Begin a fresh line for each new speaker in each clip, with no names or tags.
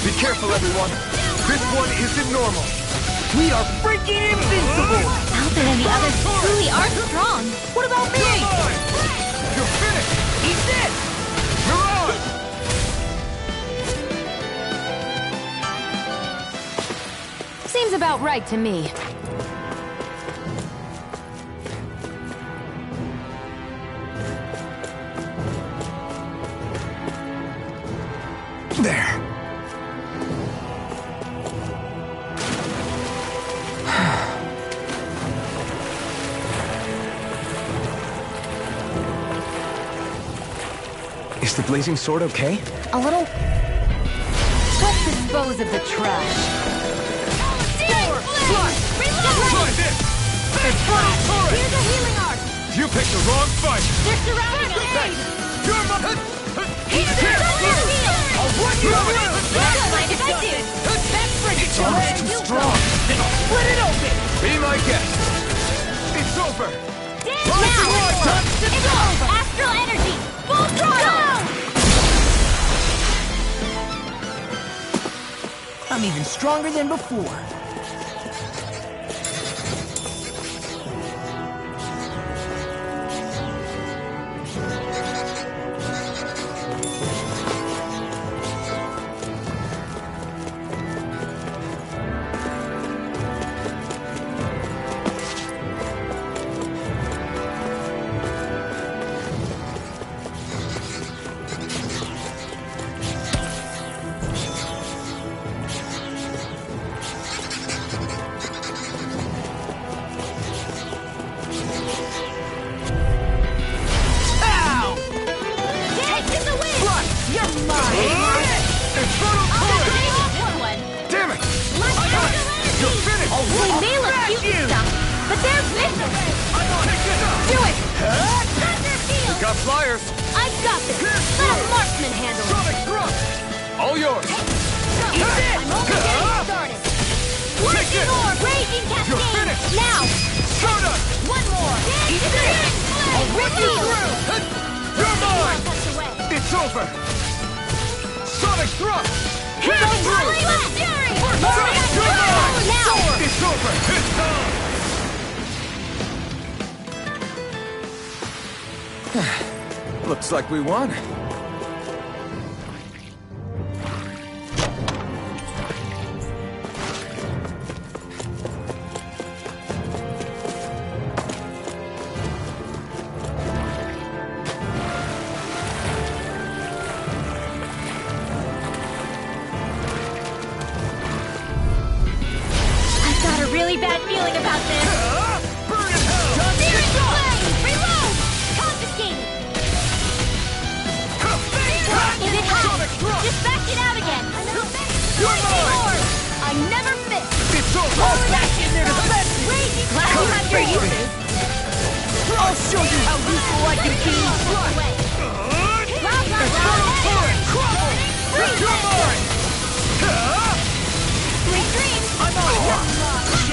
Be careful, everyone. This one isn't normal.
We are freaking invincible!
Alvin and the others truly are strong.
What about me?
You're mine! You're finished!
Eat this!
You're on!
Seems about right to me.
There. Is the blazing sword okay?
A little... Let's dispose of the trash.
Try this!
Here's a healing arc!
You picked the wrong fight!
They're surrounding us!
You're my...
Here's the shield!
I'll run you over!
Don't mind if I do!
That's pretty
It's almost too strong!
Split it open!
Be my guest! It's over!
Now! It's over! Astral energy! Full throttle!
I'm even stronger than before.
Got flyers!
I got this! Let a marksman handle it!
Sonic thrust! All yours!
I'm only getting started! Working orb! Raging
You're
cascade!
finished!
Now!
Stardust!
One more!
I'll rip you through! You're mine! It's over! Sonic thrust!
Hit
Go through!
Fury!
You're mine!
Now!
It's over! It's done! Looks like we won.
I've got a really bad feeling about this!
Burn in hell!
Searing flame! Reload! Confiscate! Is it hot?
Sonic thrust!
Just back it out again!
You're mine!
I never miss!
It's over!
All back in their defense!
Raging glad you have your uses!
I'll show you how useful I can be!
Infernal torrent! Crumble! You're mine!
Sweet dreams!
I'm on!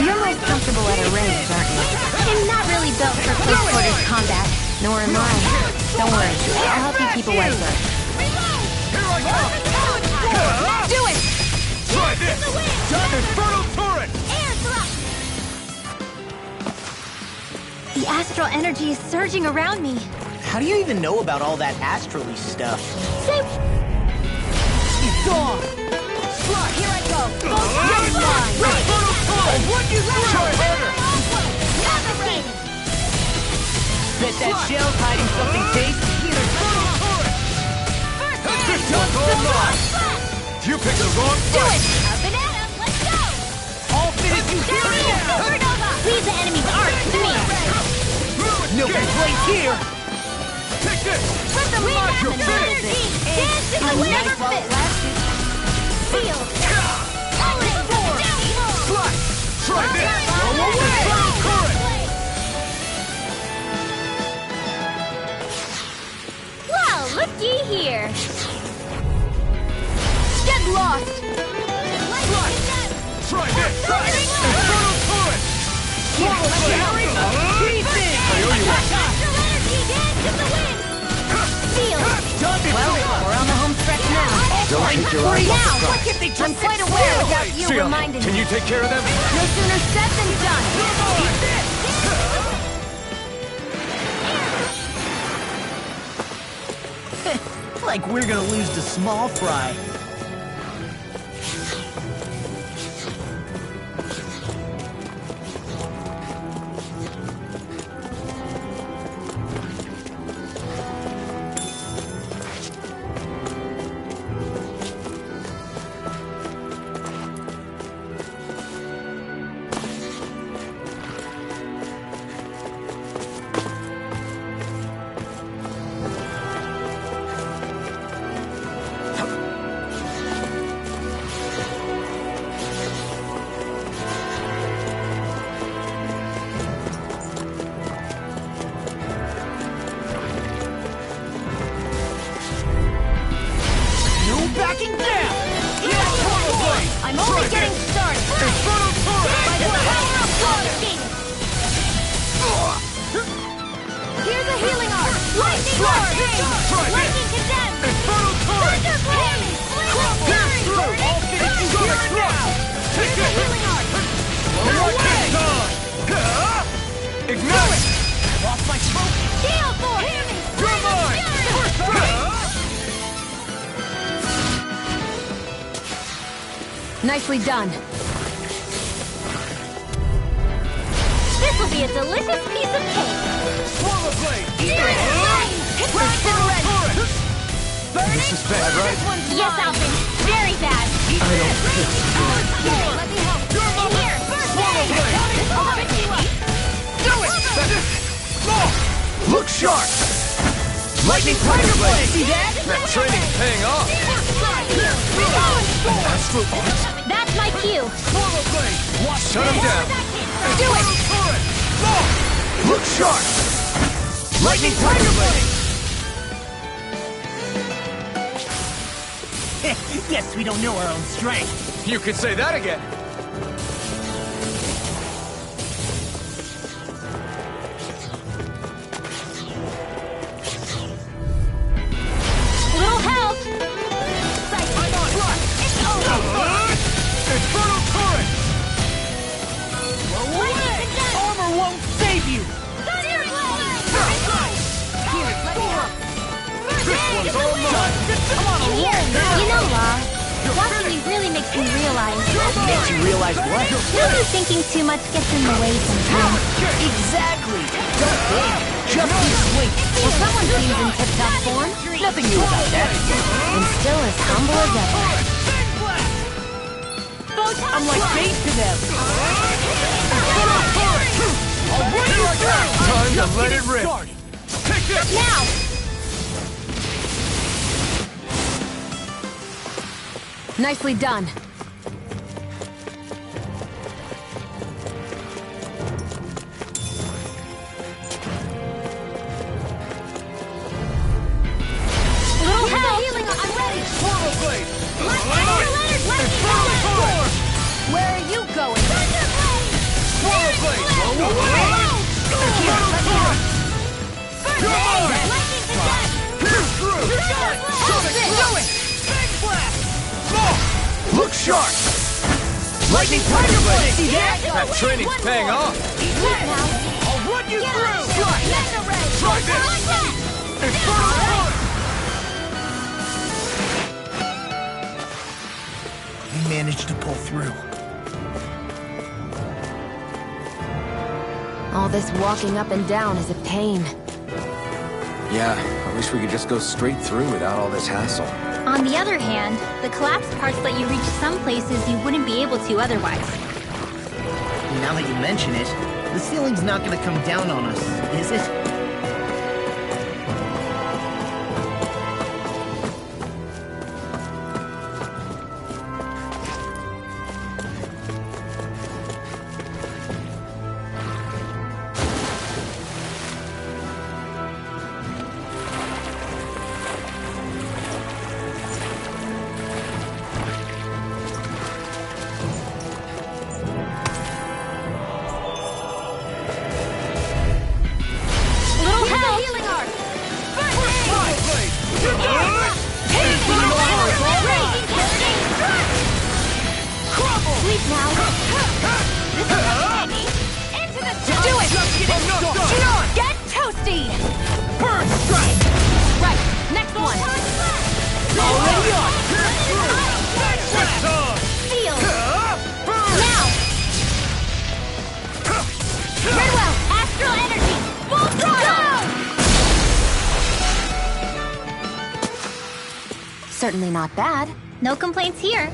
You're most comfortable at a range, aren't you? I'm not really built for close quarters combat, nor am I. Don't worry, I'll help you keep away first.
Here I come!
Do it!
Try this! Infernal torrent!
The astral energy is surging around me.
How do you even know about all that astrally stuff?
Say,
It's on!
look, here I go.
Infernal torrent!
What you
Try harder!
Bet that shell's hiding something tasty.
Infernal torrent! This one's all mine! You picked the wrong
Do
fight!
it! A banana, let's go!
I'll finish you here and now!
Supernova! Leave the enemy's arc to me!
No complaints here!
Take this!
Let the wind
You're
astral
finished.
energy! Dance in the wind! Never fit! Feel! Owen sword!
Slash! Try this!
Go away!
Infernal current!
Well, looky here! Get lost!
Slash! Try this! Infernal torrent! I owe you one!
Astral energy! Dance in the wind! Feel!
Well, we're on the home stretch now.
Don't take your eyes off the
Now,
prize.
I'm quite aware without you
Shield,
reminding
can
me.
you take care of them?
No sooner said than done.
Like we're gonna lose to small fry.
Backing down!
I'm only getting started.
Inferno turret!
By the power of God! Here's a healing arm. Lightning arm.
Try this.
Lightning condemned.
Inferno turret!
Thunder blade.
Pierce through! All phases
Here's
are thrust! Take
a
it!
healing arm.
Rocket on! Ignite!
Lost my trophy.
Gale force.
You're mine! First strike!
Nicely done. This will be a delicious piece of cake.
Swallow blade!
Incinerator.
This is bad, right?
Yes, Alvin. Very bad.
I don't feel so good.
Here, let me help. Here, first
Swallow
aid.
blade!
I'll pick you up.
Do it! That's it! Look sharp! Lightning Tiger Blade!
See that?
That training's paying off! Astral Arts?
That's my cue.
Swallow blade! Shut him down!
Do it.
Turret! Look sharp! Lightning Tiger Blade!
Guess we don't know our own strength.
You could say that again!
Little help.
I'm on track! Inferno turret!
Armor won't save you.
This one's all mine!
You know, Law, watching you really makes me realize
Makes you realize what?
maybe thinking too much gets in the way sometimes.
Exactly. Don't think. Just be sweet.
Well, someone seems in tip-top form,
Nothing new about that.
and still as humble as ever.
I'm like bait to them.
I'll run you through! Time to let it rip!
Started.
Take this!
Now! Nicely done. Little help! I'm ready!
Swallow blade!
Where are you going?
Swallow blade! Inferno turret! You're mine! Pierce through! Sonic blade! Big blast! Look sharp! Lightning Tiger Blade!
See that?
That training's paying off!
I'll run you through.
Try this! Inferno turret!
We managed to pull through.
All this walking up and down is a pain.
Yeah, I wish we could just go straight through without all this hassle.
On the other hand, the collapsed parts let you reach some places you wouldn't be able to otherwise.
Now that you mention it, the ceiling's not gonna come down on us, is it?
Certainly not bad.
No complaints here.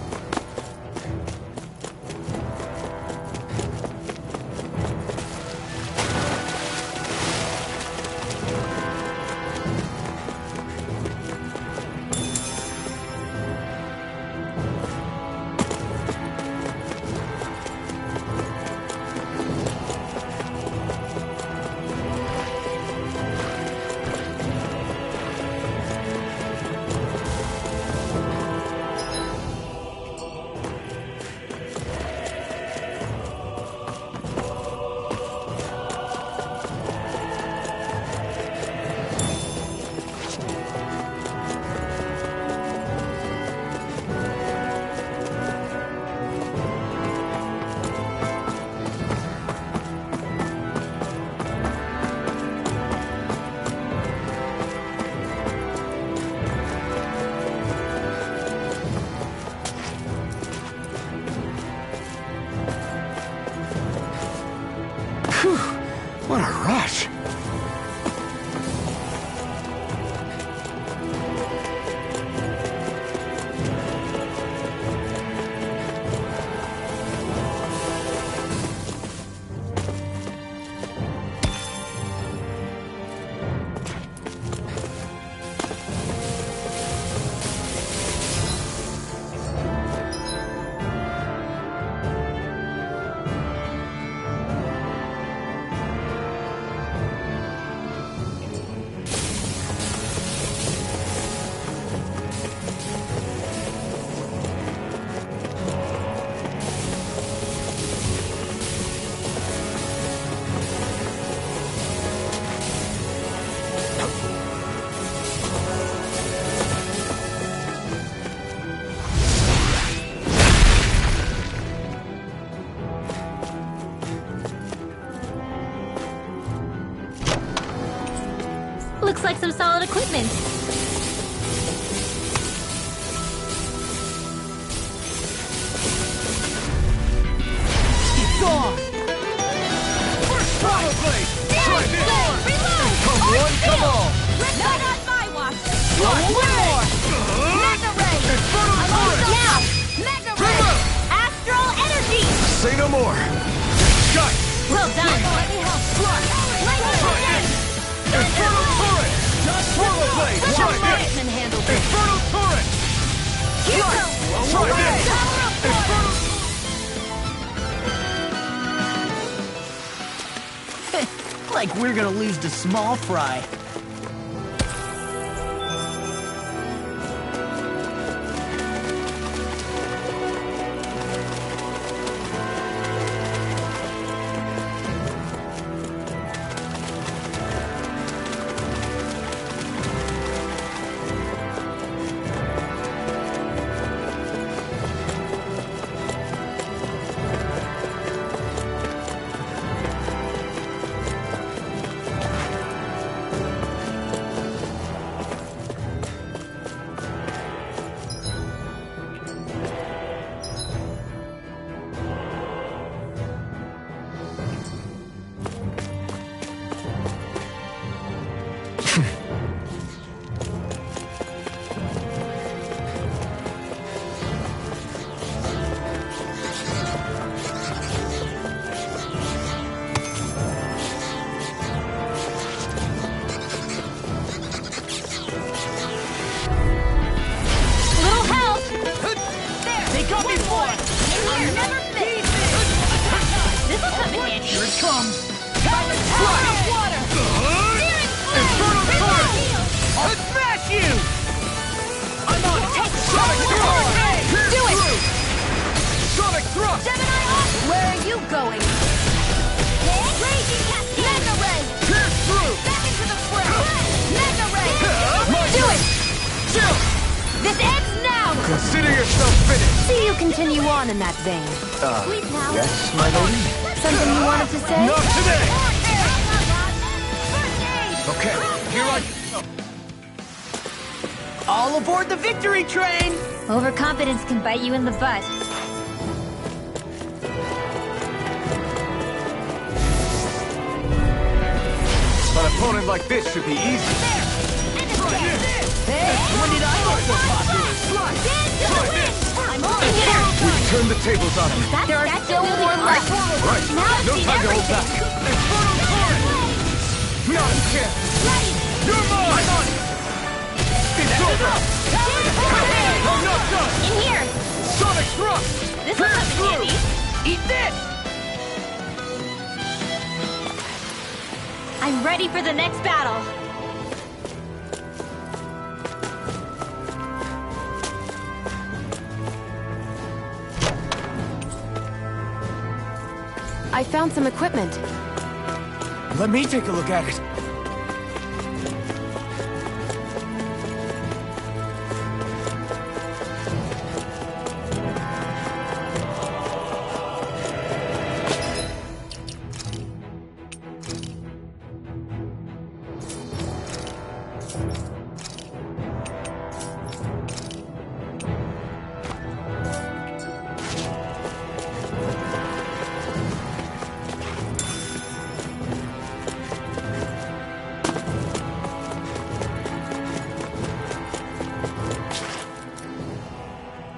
What a rush!
Looks like some solid equipment.
It's on! First power blade! Try this! Come one, come all!
Not on my watch!
One more!
Mega Ray!
Infernal turret!
Now! Mega Ray! Astral Energy!
Say no more! Shut!
Well done!
Try this! Infernal turret! Swirl blade! Try this!
Can handle this.
Infernal turret! Try this! Infernal...
Like we're gonna lose to Small Fry.
Little help! There! They got me for it! I'll never miss! This'll come in handy!
Here it comes!
Power of water!
Infernal turret!
I'll smash you! I'm on! Take
Sonic thrust! Pierce
Do it!
through! Sonic thrust!
Gemini off! Where are you going? Raging Cascade! Mega Ray!
Pierce through!
Back into the fray! Mega Ray!
My
Do
turn.
it!
Chill!
This ends now!
Consider yourself finished.
See you continue on in that vein.
Sleep now!
Yes, my lady?
Something you wanted to say?
Not today!
First aid!
Okay, here I...
All aboard the victory train!
Overconfidence can bite you in the butt.
An opponent like this should be easy.
Hey, when did I get so popular?
Turn the tables on him.
There are still more left.
Right.
Now I've
No
seen
time to hold
everything.
back. Inferno Torrent! Not a chance.
Ready.
You're mine! It's over! I'm not done!
In here.
Sonic Thrust!
This will come in handy.
Eat this!
I'm ready for the next battle.
I found some equipment.
Let me take a look at it.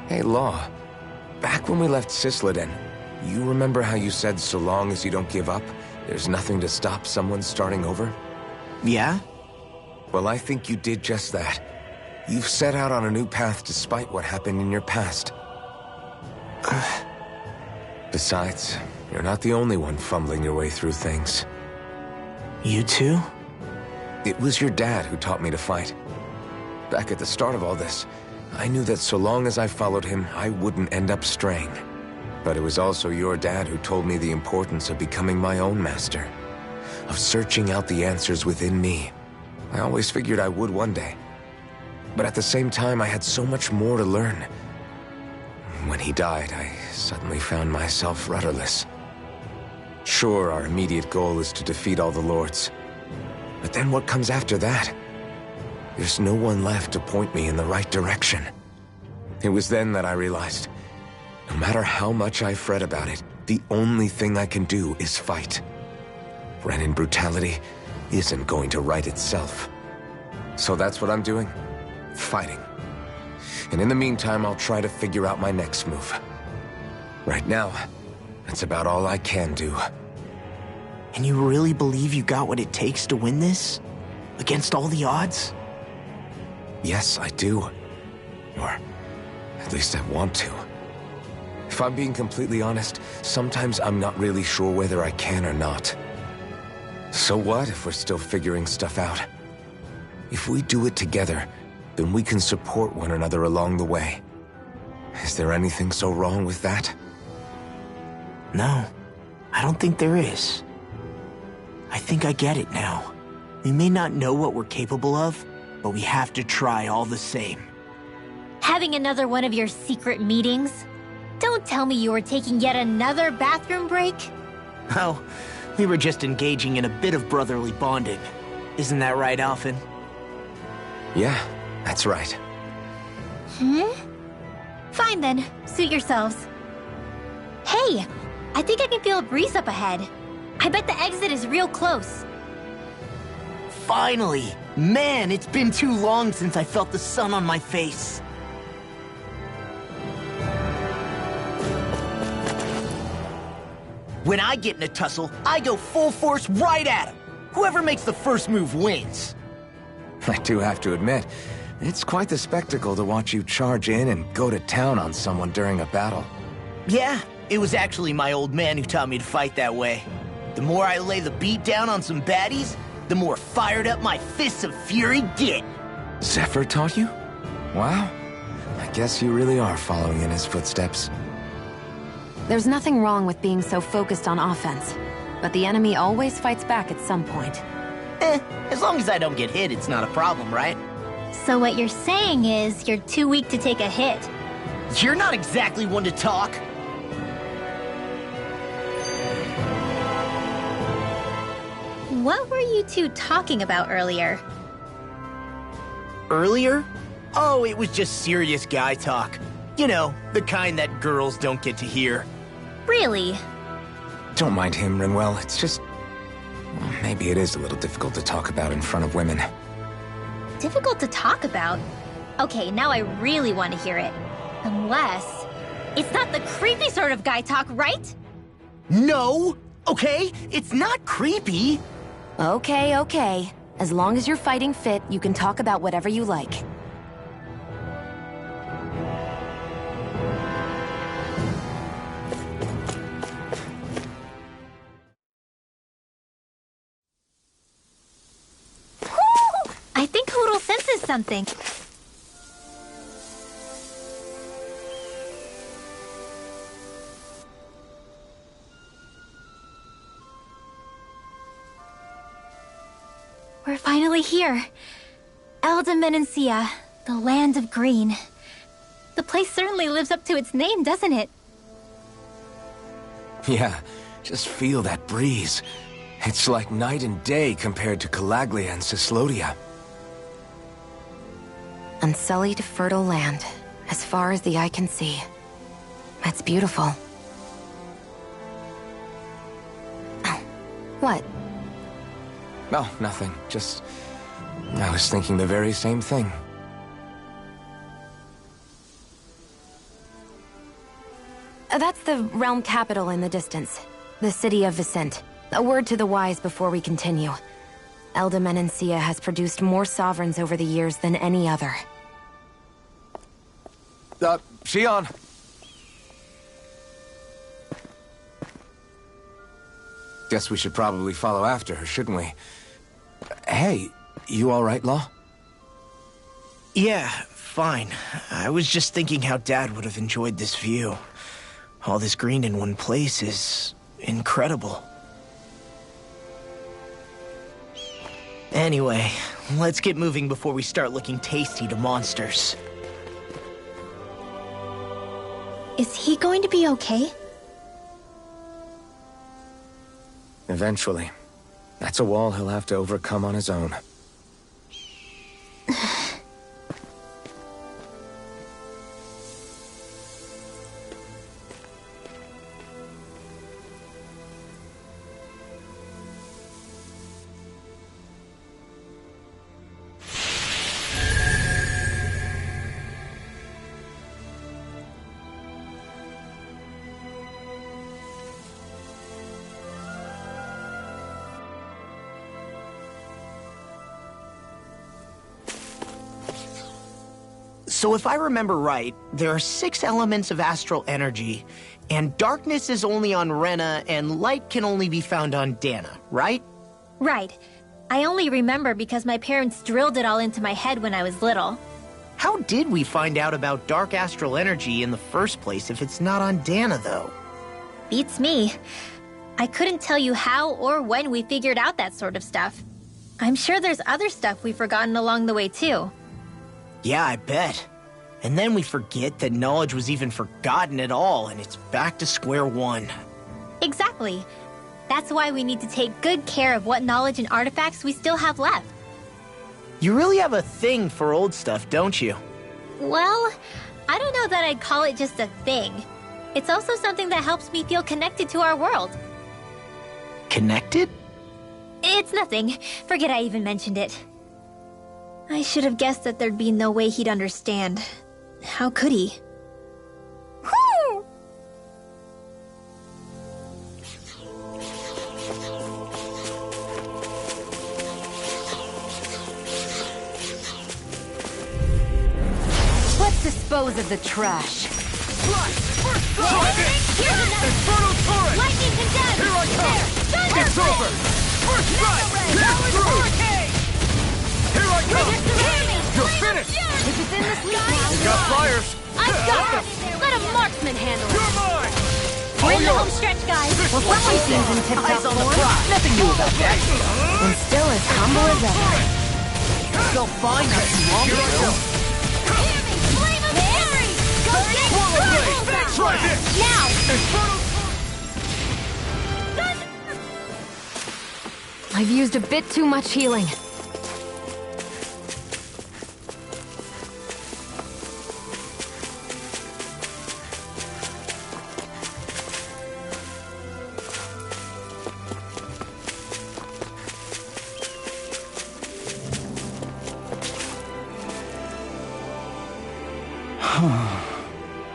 Hey, Law. Back when we left Cisleden, you remember how you said so long as you don't give up, there's nothing to stop someone starting over?
Yeah?
Well, I think you did just that. You've set out on a new path despite what happened in your past. Besides, you're not the only one fumbling your way through things.
You too?
It was your dad who taught me to fight. Back at the start of all this, I knew that so long as I followed him, I wouldn't end up straying. But it was also your dad who told me the importance of becoming my own master, of searching out the answers within me. I always figured I would one day. But at the same time, I had so much more to learn. When he died, I suddenly found myself rudderless. Sure, our immediate goal is to defeat all the lords. But then what comes after that? There's no one left to point me in the right direction. It was then that I realized, no matter how much I fret about it, the only thing I can do is fight. Renin brutality isn't going to right itself. So that's what I'm doing. Fighting. And in the meantime, I'll try to figure out my next move. Right now, that's about all I can do.
And you really believe you got what it takes to win this? Against all the odds?
Yes, I do. Or at least I want to. If I'm being completely honest, sometimes I'm not really sure whether I can or not. So what if we're still figuring stuff out? If we do it together, then we can support one another along the way. Is there anything so wrong with that?
No, I don't think there is. I think I get it now. We may not know what we're capable of, but we have to try all the same.
Having another one of your secret meetings? Don't tell me you were taking yet another bathroom break?
Oh, we were just engaging in a bit of brotherly bonding. Isn't that right, Alphen?
Yeah, that's right.
Fine then, suit yourselves. Hey, I think I can feel a breeze up ahead. I bet the exit is real close.
Finally! Man, it's been too long since I felt the sun on my face. When I get in a tussle, I go full force right at him. Whoever makes the first move wins.
I do have to admit, it's quite the spectacle to watch you charge in and go to town on someone during a battle.
Yeah, it was actually my old man who taught me to fight that way. The more I lay the beat down on some baddies, the more fired up my fists of fury get.
Zephyr taught you? Wow. I guess you really are following in his footsteps.
There's nothing wrong with being so focused on offense, but the enemy always fights back at some point.
As long as I don't get hit, it's not a problem, right?
So what you're saying is you're too weak to take a hit.
You're not exactly one to talk.
What were you two talking about earlier?
Earlier? Oh, it was just serious guy talk. You know, the kind that girls don't get to hear.
Really?
Don't mind him, Rinwell. It's just... well, maybe it is a little difficult to talk about in front of women.
Difficult to talk about? Okay, now I really want to hear it. Unless...
It's not the creepy sort of guy talk, right?
No! Okay? It's not creepy!
Okay, okay. As long as you're fighting fit, you can talk about whatever you like.
I think Hootle senses something. We're finally here. Elde Menancia, the land of green. The place certainly lives up to its name, doesn't it?
Yeah, just feel that breeze. It's like night and day compared to Calaglia and Cyslodia.
Unsullied, fertile land, as far as the eye can see. That's beautiful. Oh, what?
Oh, nothing. Just... I was thinking the very same thing.
That's the realm capital in the distance. The city of Vicent. A word to the wise before we continue. Elde Menancia has produced more sovereigns over the years than any other.
Shionne! Guess we should probably follow after her, shouldn't we? Hey, you alright, Law?
Yeah, fine. I was just thinking how Dad would have enjoyed this view. All this green in one place is incredible. Anyway, let's get moving before we start looking tasty to monsters.
Is he going to be okay?
Eventually. That's a wall he'll have to overcome on his own.
So if I remember right, there are 6 elements of astral energy, and darkness is only on Rena, and light can only be found on Dana, right?
Right. I only remember because my parents drilled it all into my head when I was little.
How did we find out about dark astral energy in the first place if it's not on Dana, though?
Beats me. I couldn't tell you how or when we figured out that sort of stuff. I'm sure there's other stuff we've forgotten along the way, too.
Yeah, I bet. And then we forget that knowledge was even forgotten at all, and it's back to square one.
Exactly. That's why we need to take good care of what knowledge and artifacts we still have left.
You really have a thing for old stuff, don't you?
Well, I don't know that I'd call it just a thing. It's also something that helps me feel connected to our world.
Connected?
It's nothing. Forget I even mentioned it. I should have guessed that there'd be no way he'd understand. How could he? Whew!
Let's dispose of the trash.
Infernal Torrent!
Lightning condemned!
Here I come!
There!
It's over! First strike! Pierce through! Here I come! You're finished!
If it's in the sleep now,
You got flyers!
I've got this. Let a marksman handle it.
You're mine!
We're in the
yours.
home stretch, guys.
Well, somebody seems in tip-top form.
Nothing new about that.
And still as humble as ever.
Felt fine not too long ago.
Flame of Fury! Go get
Swallow blade! Try this!
Now!
Infernal
I've used a bit too much healing.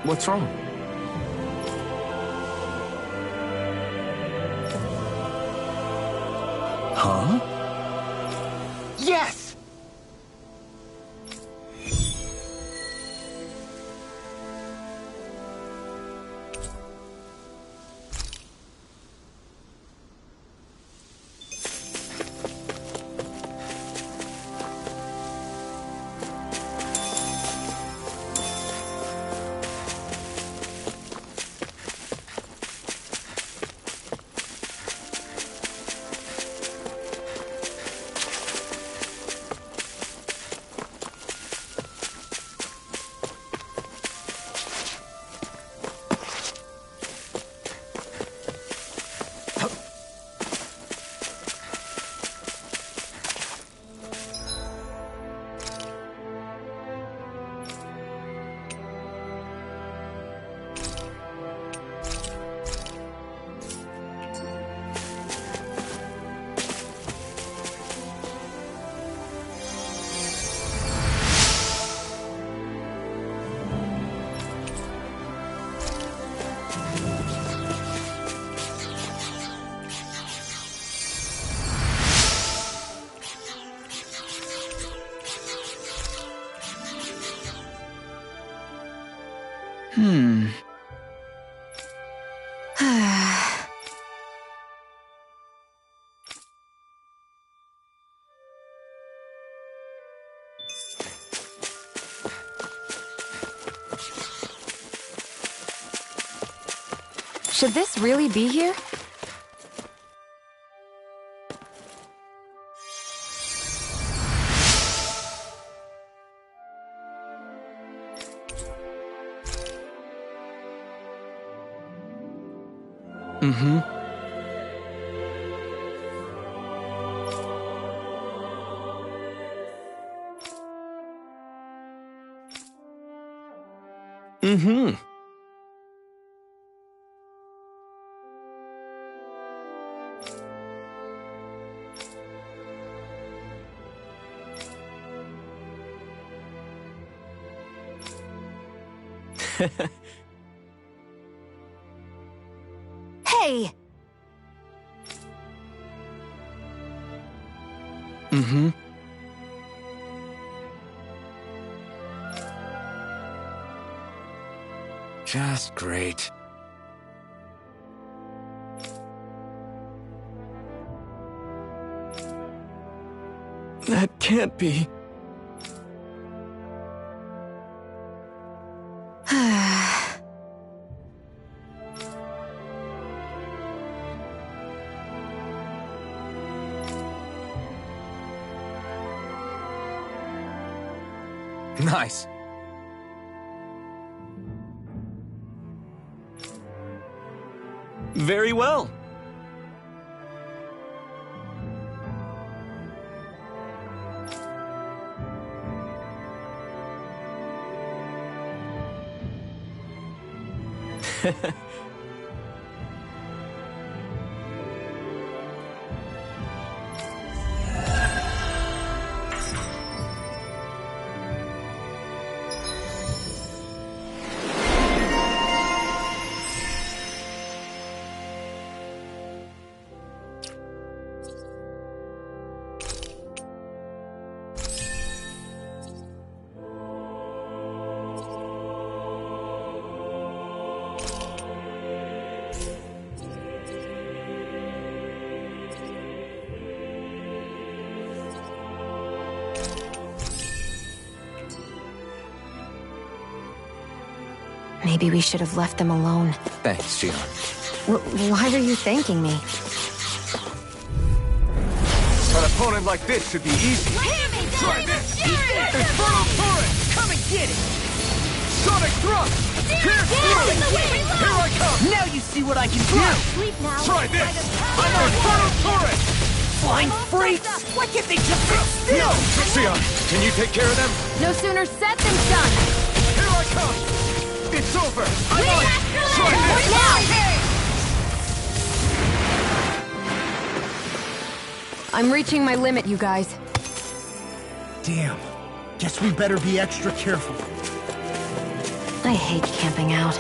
What's wrong?
Huh? Yes!
Should this really be here?
Mm-hmm. Mm-hmm.
Hey!
Mm-hmm. Just great. That can't be. Nice. Very well.
Maybe we should have left them alone.
Thanks, Gion.
Why are you thanking me?
An opponent like this should be easy. Try this! Infernal Turret! Come and get it! Sonic Thrust! Pierce through! Here I come!
Now you see what I can do!
Sleep now.
Try this! I'm an Infernal Turret!
Flying freaks! Why can't they just sit still?
Sion, can you take care of them?
No sooner said than done!
Here I come! It's over! I'm on it! Try this!
I'm reaching my limit, you guys.
Damn. Guess we better be extra careful.
I hate camping out.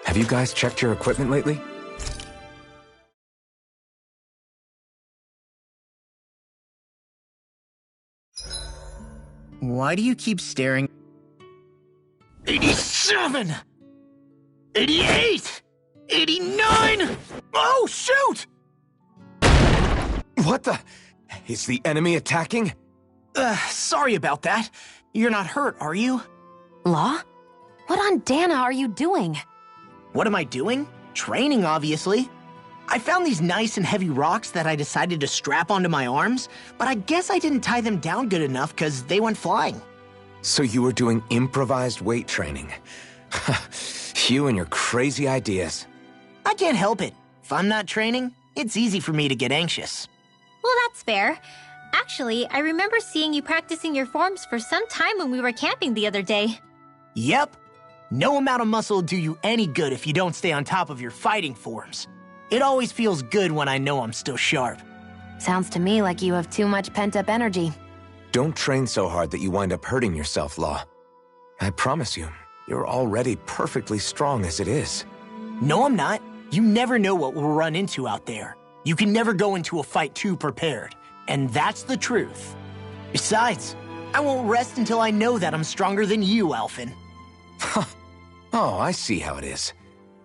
Have you guys checked your equipment lately?
Why do you keep staring?
87! 88! 89! Oh, shoot!
What the? Is the enemy attacking?
Sorry about that. You're not hurt, are you?
Law? What on Dana are you doing?
What am I doing? Training, obviously. I found these nice and heavy rocks that I decided to strap onto my arms, but I guess I didn't tie them down good enough because they went flying.
So you were doing improvised weight training. You and your crazy ideas.
I can't help it. If I'm not training, it's easy for me to get anxious.
Well, that's fair. Actually, I remember seeing you practicing your forms for some time when we were camping the other day.
Yep. No amount of muscle will do you any good if you don't stay on top of your fighting forms. It always feels good when I know I'm still sharp.
Sounds to me like you have too much pent-up energy.
Don't train so hard that you wind up hurting yourself, Law. I promise you, you're already perfectly strong as it is.
No, I'm not. You never know what we'll run into out there. You can never go into a fight too prepared. And that's the truth. Besides, I won't rest until I know that I'm stronger than you, Alphen.
Oh, I see how it is.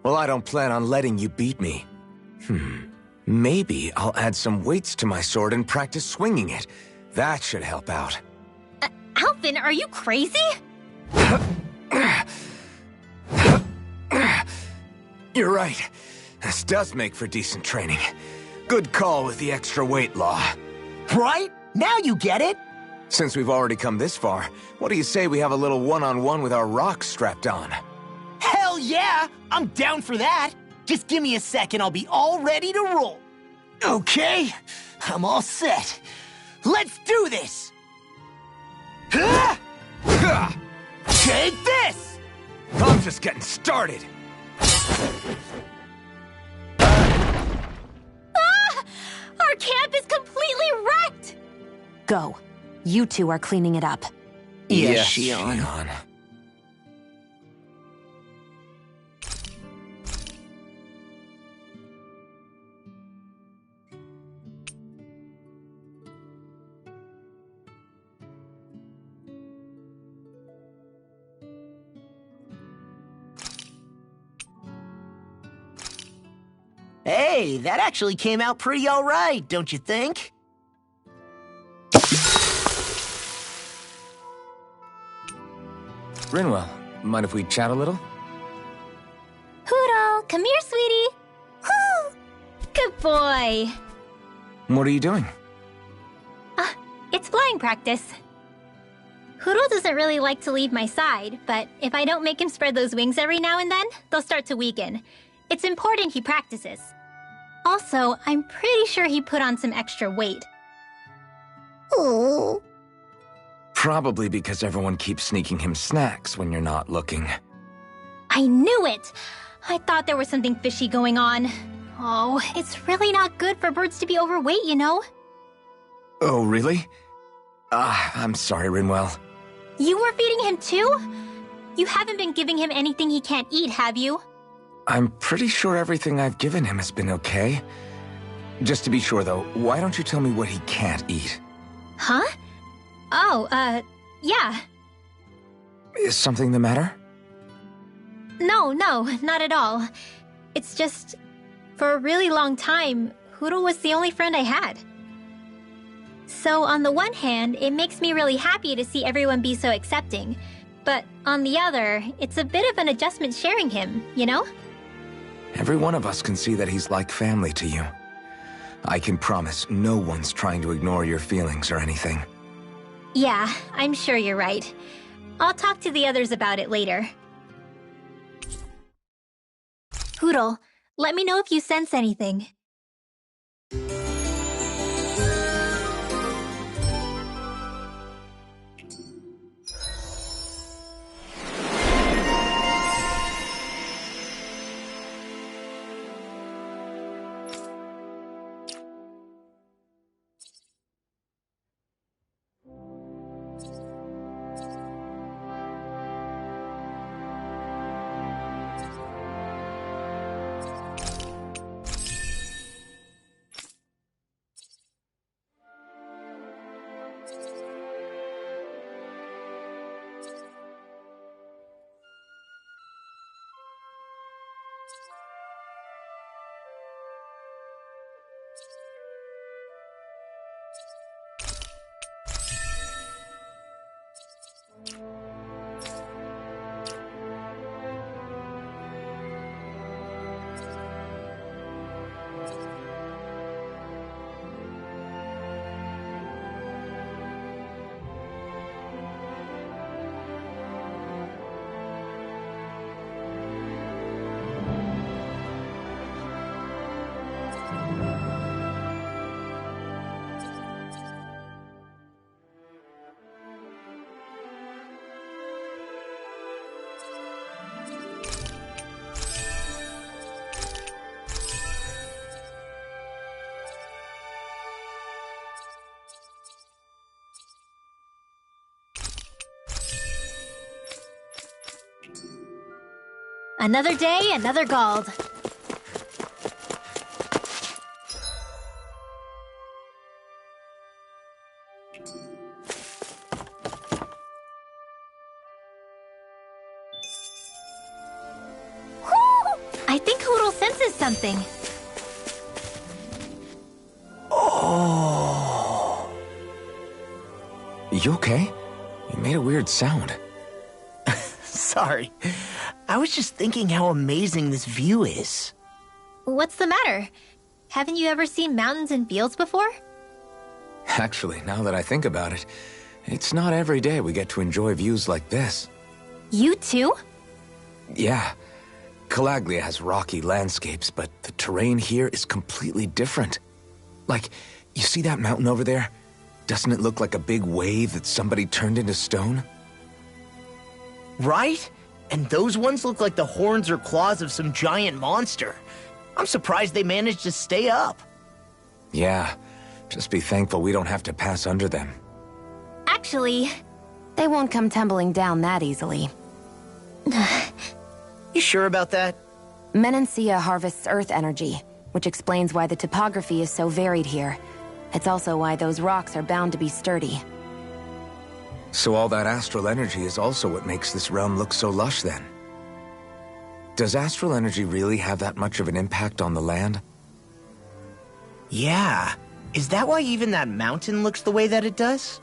Well, I don't plan on letting you beat me. Maybe I'll add some weights to my sword and practice swinging it. That should help out.
Alphen, are you crazy?
You're right. This does make for decent training. Good call with the extra weight, Law.
Right? Now you get it!
Since we've already come this far, what do you say we have a little one-on-one with our rocks strapped on?
Hell yeah! I'm down for that! Just give me a second, I'll be all ready to roll. Okay, I'm all set. Let's do this! Take this!
I'm just getting started.
Our camp is completely wrecked!
Go. You two are cleaning it up.
Yes,
Shion.
Hey, that actually came out pretty all right, don't you think?
Rinwell, mind if we chat a little?
Huro, come here, sweetie. Woo! Good boy.
What are you doing?
It's flying practice. Huro doesn't really like to leave my side, but if I don't make him spread those wings every now and then, they'll start to weaken. It's important he practices. Also, I'm pretty sure he put on some extra weight. Oh.
Probably because everyone keeps sneaking him snacks when you're not looking.
I knew it! I thought there was something fishy going on. Oh, it's really not good for birds to be overweight, you know?
Oh, really? I'm sorry, Rinwell.
You were feeding him too? You haven't been giving him anything he can't eat, have you?
I'm pretty sure everything I've given him has been okay. Just to be sure, though, why don't you tell me what he can't eat?
Huh? Oh, yeah.
Is something the matter?
No, not at all. It's just, for a really long time, Huro was the only friend I had. So on the one hand, it makes me really happy to see everyone be so accepting. But on the other, it's a bit of an adjustment sharing him, you know?
Every one of us can see that he's like family to you. I can promise no one's trying to ignore your feelings or anything.
Yeah, I'm sure you're right. I'll talk to the others about it later. Hootle, let me know if you sense anything. Another day, another Gald. I think Hootle senses something.
Oh. You okay? You made a weird sound.
Sorry. I was just thinking how amazing this view is.
What's the matter? Haven't you ever seen mountains and fields before?
Actually, now that I think about it, it's not every day we get to enjoy views like this.
You too?
Yeah. Calaglia has rocky landscapes, but the terrain here is completely different. Like, you see that mountain over there? Doesn't it look like a big wave that somebody turned into stone?
Right? And those ones look like the horns or claws of some giant monster. I'm surprised they managed to stay up.
Yeah, just be thankful we don't have to pass under them.
Actually,
They won't come tumbling down that easily.
You sure about that?
Menancia harvests earth energy, which explains why the topography is so varied here. It's also why those rocks are bound to be sturdy.
So all that astral energy is also what makes this realm look so lush then. Does astral energy really have that much of an impact on the land?
Yeah. Is that why even that mountain looks the way that it does?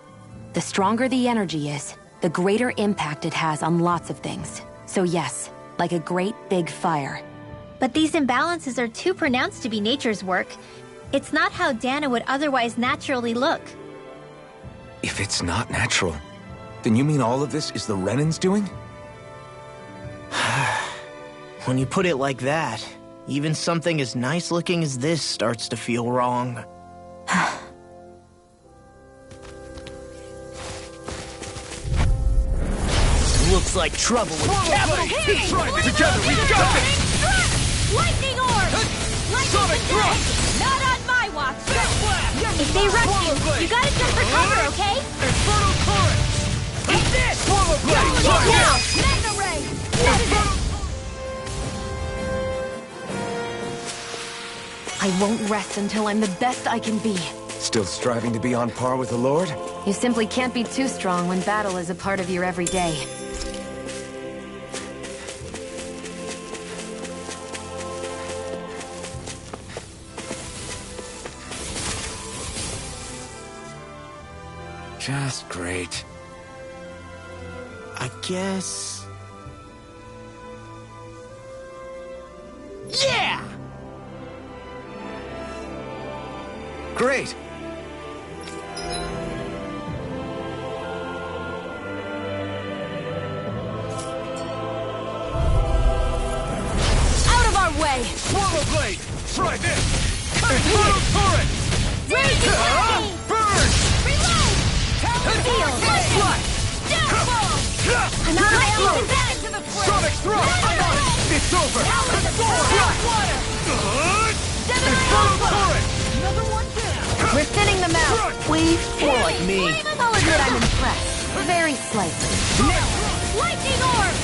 The stronger the energy is, the greater impact it has on lots of things. So yes, like a great big fire.
but these imbalances are too pronounced to be nature's work. It's not how Dana would otherwise naturally look.
If it's not natural, then you mean all of this is the Renans doing?
When you put it like that, even something as nice looking as this starts to feel wrong. Looks like trouble with capital T!
Together we got this!
Lightning orb!
Sonic thrust!
Not on my watch!
If they rush you gotta jump for cover, okay?
Infernal current!
Eat this!
Swallow blade!
Go
Try
now!
this!
Mega ray!
I won't rest until I'm the best I can be.
Still striving to be on par with the Lord?
You simply can't be too strong when battle is a part of your everyday.
Just great.
I guess... Yeah!
Great!
Out of our way!
way!
Swallow Blade! Try this! Infernal Torrent!
Raging Cascade!
Burn!
Reload! Steel!
Slash!
Another ammo!
Sonic Thrust! It's over! Slash! Infernal Torrent!
We're thinning them out.
Please? More like me.
I'll admit I'm impressed. Very slightly.
Lightning Orb!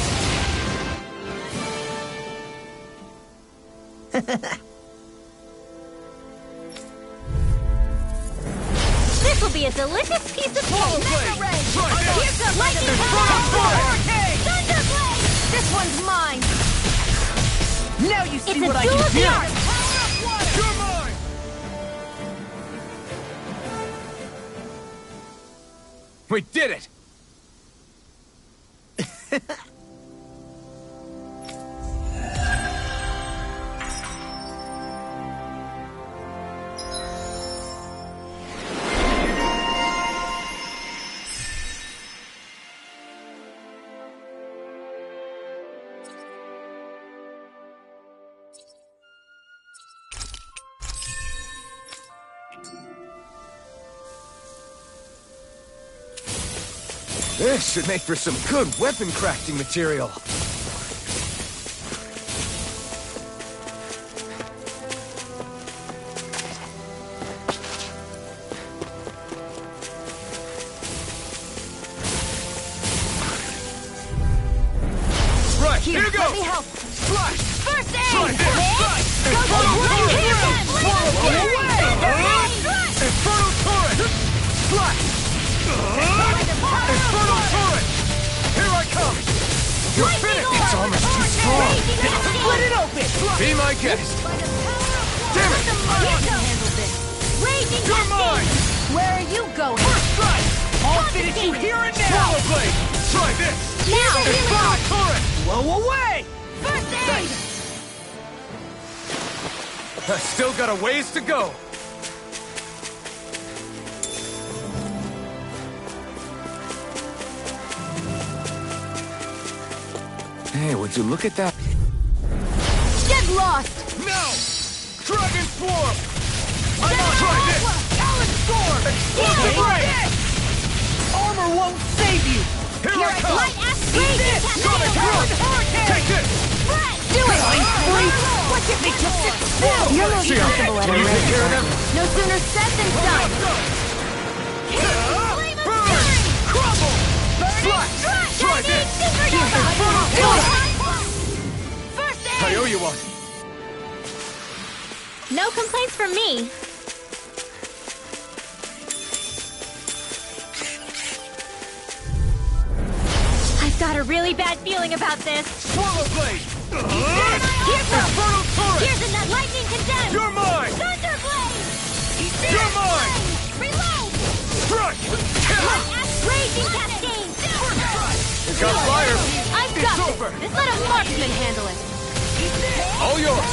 This will be a delicious piece of cake! Mega Ray! Here's the lightning power! Thunderblade!
This one's mine.
Now you see
It's
what
a
I
duel
can
of the
do.
arts!
You're mine! We did it! This should make for some good weapon crafting material. Right, here goes!
Let me help.
Splash!
First
Try
aid!
this! Splash! Infernal Torrent! Splash! Infernal Torrent! Here I come! You're finished! It's almost too strong!
Split it open!
Be my guest! Damn it!
Raging
You're mine!
Where are you going?
First strike!
I'll finish you here and now!
Swallow Blade! Try this!
Now!
Infernal Torrent!
Blow away!
First aid!
I still got a ways to go! Hey, would you look at that?
Get lost!
No! Dragon Swarm! I'm on! Try this!
Alan Storm!
Explosive Ray!
Armor won't save you!
Here I come!
Light Ash Raging
Sonic
Cascade!
Thrust! Take this!
Do it!
What's it make you sit still?
You're most
See,
comfortable at a
will you take
rest.
care of them?
No sooner said than done.
Burn! Crumble! Slash! Try this! Infernal Torrent!
First
I
aid!
owe you one.
No complaints from me. I've got a really bad feeling about this.
Swallow Blade!
Here's
Infernal Torrent!
Here's a lightning condemned!
You're mine!
Thunderblade!
You're mine!
Reload!
Strike!
Light Ash Raging Cascade!
It got fire!
I've
It's
got
over!
this. Let a marksman handle it.
All yours!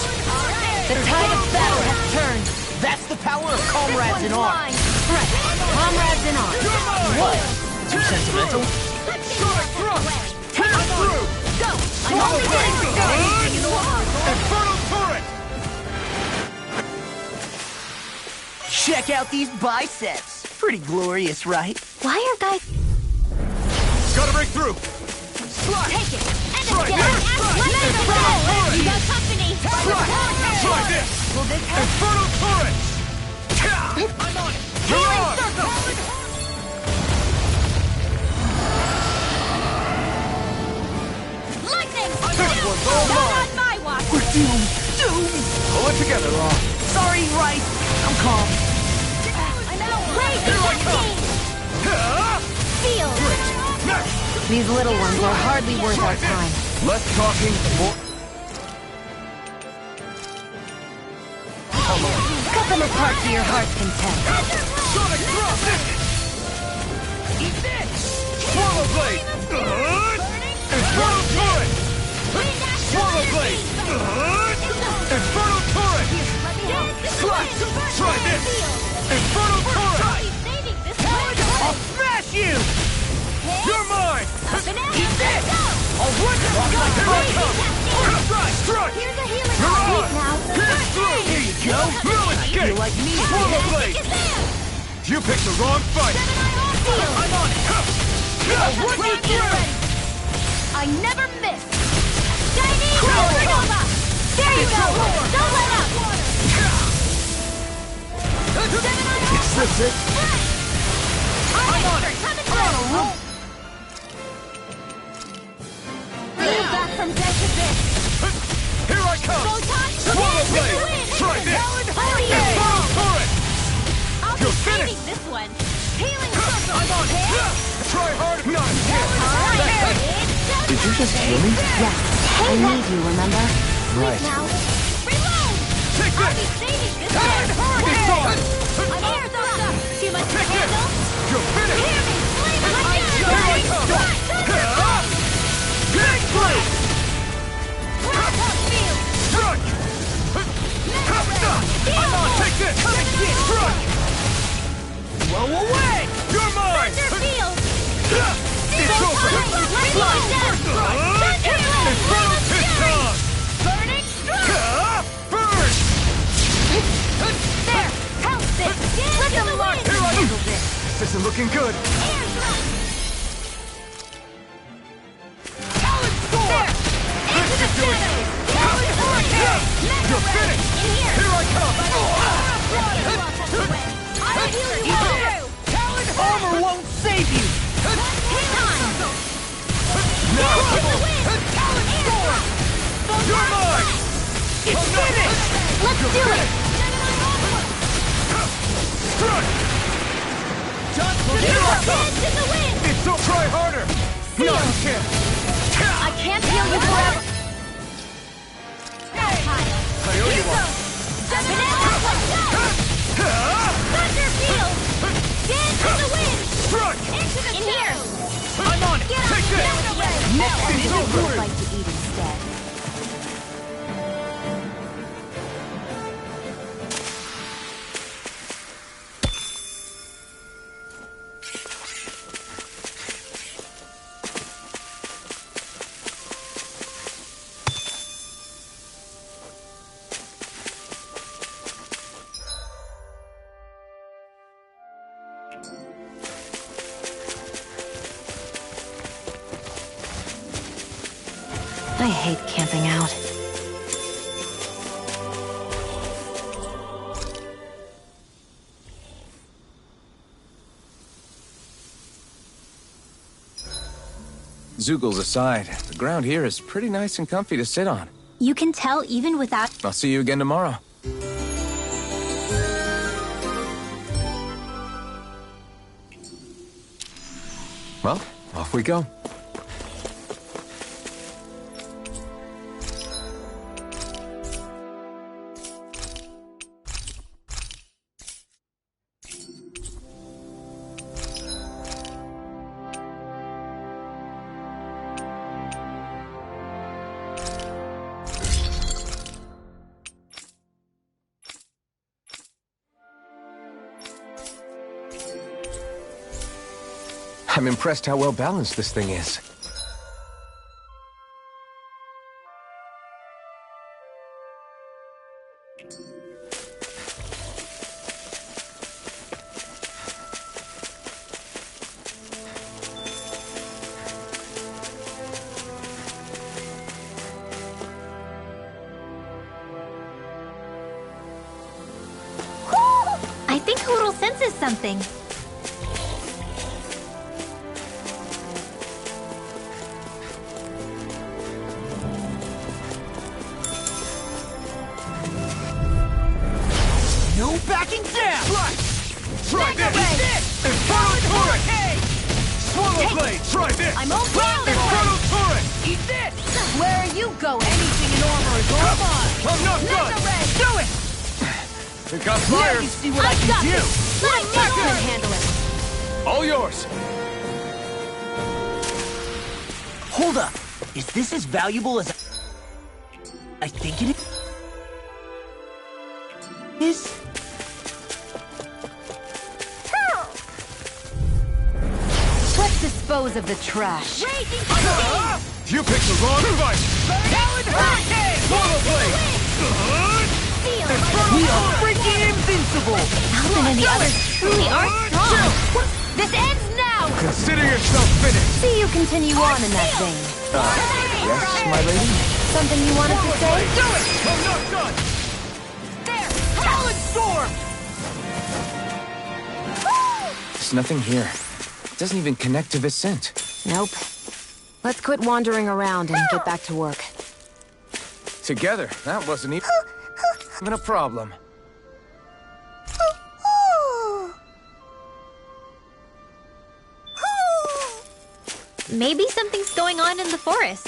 The tide of battle has turned.
That's the power of
This
comrades
one's
in arms.
mine. Correct. Comrades in arms.
You're mine!
What? Too sentimental?
Sonic Thrust! Tear through!
Go!
Swallow Blade! Infernal Torrent!
Check out these biceps. Pretty glorious, right?
Why are guys...
Gotta break through! Slash!
Take it! And
Try
again!
this! Infernal Torrent!
You got company!
Slash! Try this!
Will this help?
Infernal Torrent! I'm on it! You're on!
Lightning!
This one's all
Not
mine!
on my watch!
We're doomed. Doomed.
Pull it together, Law.
Sorry, Rice. I'm calm.
Raging
Here I come!
Cascade! Feel!
Next!
These little ones are hardly worth our time.
Less talking, more...
Cut them apart to your heart's content.
Sonic Thrust!
Eat this!
Swallow Blade! Infernal Torrent! Swallow Blade! Infernal Torrent! Slash! Try this! Infernal Torrent!
I'll smash you!
You're mine!
Eat this!
I'll rip it off like
Here I come! Strike!
Here's a healing
You're
eye.
on.
Now.
Pierce through!
Here you go.
Real escape!
You like me?
Swallow blade!
Shazam!
You picked the wrong fight!
I'm on it.
What you do?
I never miss. Chinese supernova. There you go. Don't let up.
Is this it?
I'm on it. Coming through. Move back from death to this.
Here I come!
Photon.
Swallow
Dance
blade!
in the wind.
Try this!
Hurry
Infernal
up.
turret!
I'll be
You're
saving
finished.
this one. Healing circle.
I'm on it! Try hard! Not
Did you just hear me?
Yes, I need you, remember?
Right.
Now. Reload.
Take
I'll be
this!
saving this
Turn!
one.
It's on!
I'm air thrust. Too much to
Take this!
handle.
You're finished!
Hear me. Flame of
Here I come! Big blade! Strike! I'm on! Take this! Strike!
Blow away!
You're mine! It's over! Infernal Piston!
Burning strike!
Burn!
There! Help this! Let them mark!
Here I am! This isn't looking good!
Air thrust!
Talon Sword!
Into the shadows! Talon Sword!
You're finished!
In here!
Here I come!
I'll heal you all through!
Talon
Armor won't save you!
Time!
Now!
In the wind!
Talon Sword! You're mine!
It's finished!
Let's do it!
Strike!
Here I come! In the wind!
It's so try harder! No, you can't!
I can't heal you forever!
I owe you one!
Thunder field! Dance in the wind!
Strike!
Into the in here!
I'm on it! Take this! It's over!
Like to eat instead. I hate camping out.
Zeugles aside, the ground here is pretty nice and comfy to sit on.
You can tell even without...
I'll see you again tomorrow. Well, off we go. I'm impressed how well balanced this thing is.
I think Hootle senses something.
No backing down!
Try this! Infernal Turret! Swallow Blade! Try this!
I'm okay!
Infernal Turret!
Eat this! Where are you going? Anything in armor is all mine!
I'm not done!
Do it!
It got
Now
fire!
you see what I can do!
Let Markman handle it!
All yours!
Hold up! Is this as valuable as I think it is?
Let's dispose of the trash.
Raging
You picked the wrong fight!
Talon Hurricane!
Swallow Blade!
We are freaking invincible!
Alvin and the others truly are strong.
This ends now!
Consider yourself finished!
See you continue on in that vein.
Yes, my lady?
Something you wanted to say?
Do it!
I'm not done!
There! Talon Storm!
There's nothing here. It doesn't even connect to Vicent.
Nope. Let's quit wandering around and get back to work.
Together, that wasn't even a problem.
Maybe something's going on in the forest.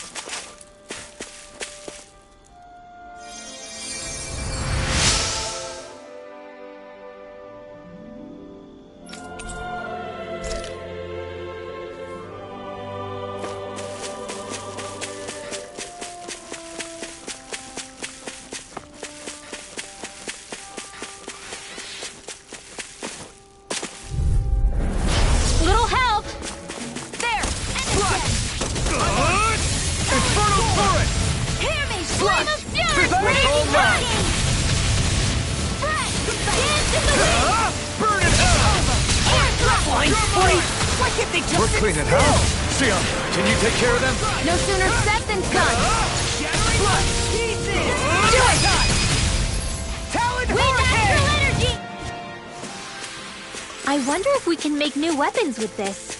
Little help! There!
Infernal Turret!
Hear me! Flame of Fury!
This one's all mine!
Dance in the wind!
Burn it out!
Why can't they just
We're
sit
cleaning
still?
house. Sion, can you take care of them?
No sooner said than done.
Do it! Talon
With
Hurricane!
astral energy! I wonder if we can make new weapons with this.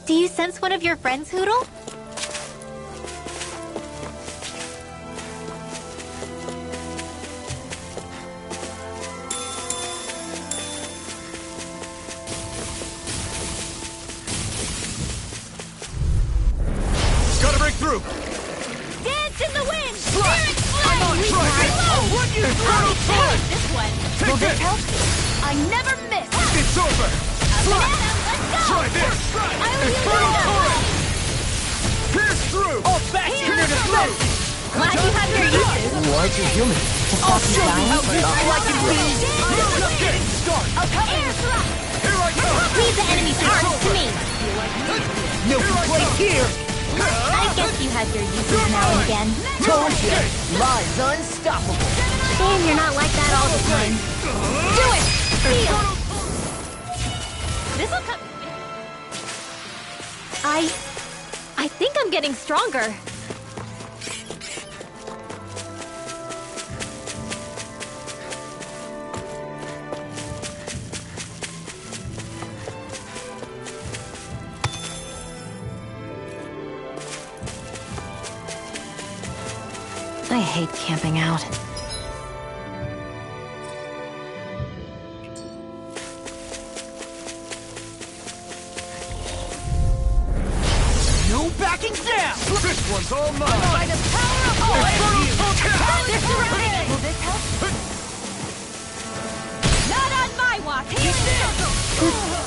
Do you sense one of your friends, Hootle?
Gotta break through!
Dance in the wind!
Flash!
Spirit
I'm on
flame!
track! I'll run you Infernal Turret!
This one!
Take this!
I never miss!
It's over! Flash!
Let's go!
Try this! Infernal Turret! Pierce through!
back
Here to through!
Glad you have your uses.
Why'd you heal me?
I'll show you how useful I can be!
Just getting started!
Air thrust!
Here I come!
Leave the enemy's arms to me.
No complaint here!
I guess you have your uses now and again.
Told you! Lies unstoppable!
Shame you're not like that all the time.
Do it!
Feel. This'll come. I think I'm getting stronger.
I hate camping out.
No backing down!
This one's all mine!
By the power of all!
Infernal
They're surrounded! Will this help? Not on my watch!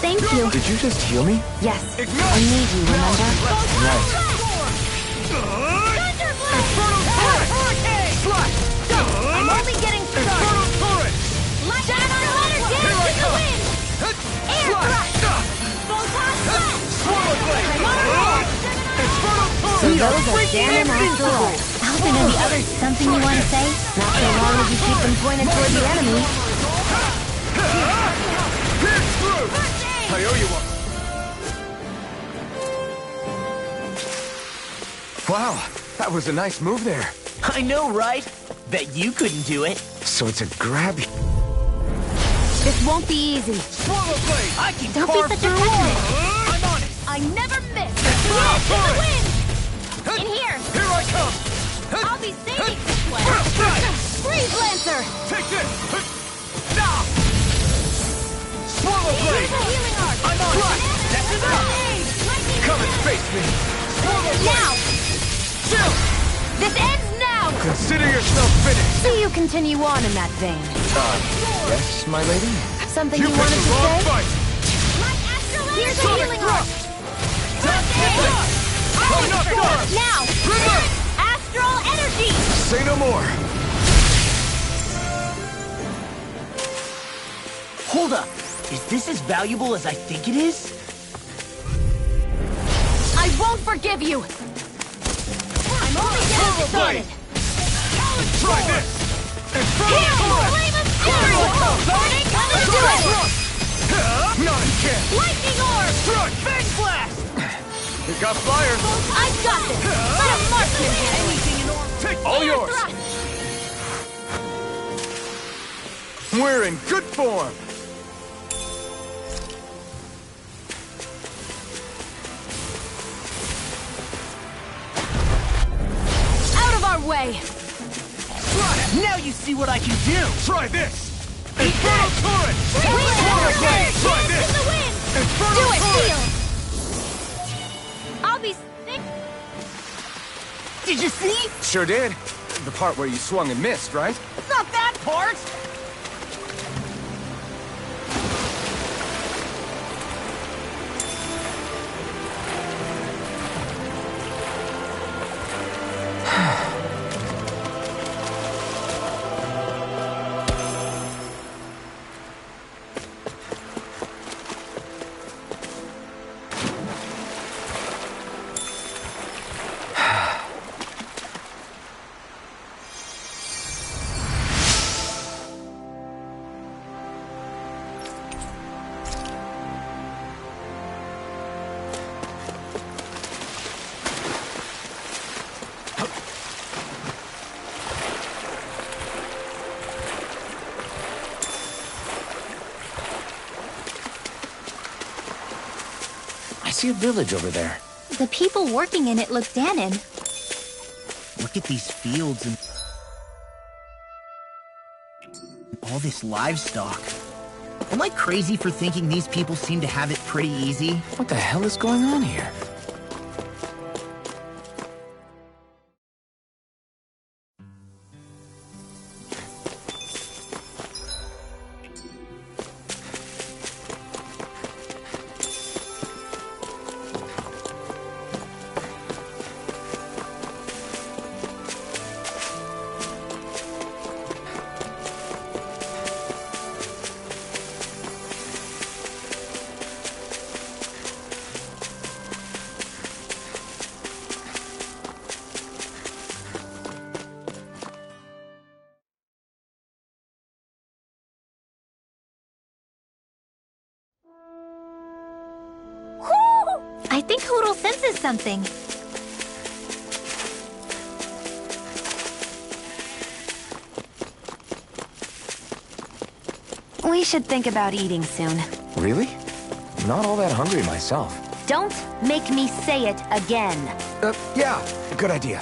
Thank you.
Did you just heal me?
Yes, I need you, remember?
Right.
Infernal Turret!
Hurricane!
Flash!
I'm only getting started!
Infernal Turret!
Light down our ladder! Dance
Here I
in the
come!
wind! Air
Flash!
Photon blast!
Swallow Blade!
I'm on a roll!
Infernal
So
Turret!
those are damn after all.
Alvin and the others, something you want to say?
Not so long as you keep them pointed toward the enemy.
Pierce through! I owe you one. Wow, that was a nice move there.
I know, right? Bet you couldn't do it.
So it's a grab.
This won't be easy.
Swallow Blade!
I can
Don't be
carve
such a
through
pessimist.
I'm on it!
I never miss!
Infernal
Dance in the
Turret!
wind!
In here.
Here I come!
I'll be saving this one!
Right!
Freeze Lancer!
Take this! Now! Swallow blade!
Healing art!
I'm on it! That's enough! Come and face me! Swallow blade!
Now!
Chill!
This ends now!
Consider yourself finished!
See you continue on in that vein.
Yes, my lady?
Something
You
you
picked
wanted
the
to
wrong
say?
fight!
Here's a
Sonic
healing art!
thrust! Enough guard!
Now!
Reverse!
Astral energy!
Say no more.
Hold up. Is this as valuable as I think it is?
I won't forgive you! I'm only getting started!
Try this! Inferno
Here!
Torrent!
Flame of fury! Burning color do it!
Not a chance!
Lightning orb!
Strike! Fang blast! It got fired!
I've got this! Let a marksman handle it!
Take all yours! We're in good form!
Out of our way!
Now you see what I can do!
Try this! Inferno Torrent!
Try
Try this!
in the wind!
Inferno
Do it,
Torrent!
Seal! I'll be sick!
Did you see?
Sure did. The part where you swung and missed, right?
Not that part!
I see a village over there.
The people working in it look Danon.
Look at these fields and all this livestock. Am I crazy for thinking these people seem to have it pretty easy?
What the hell is going on here?
I think Hootle senses something.
We should think about eating soon.
Really? Not all that hungry myself.
Don't make me say it again.
Yeah, good idea.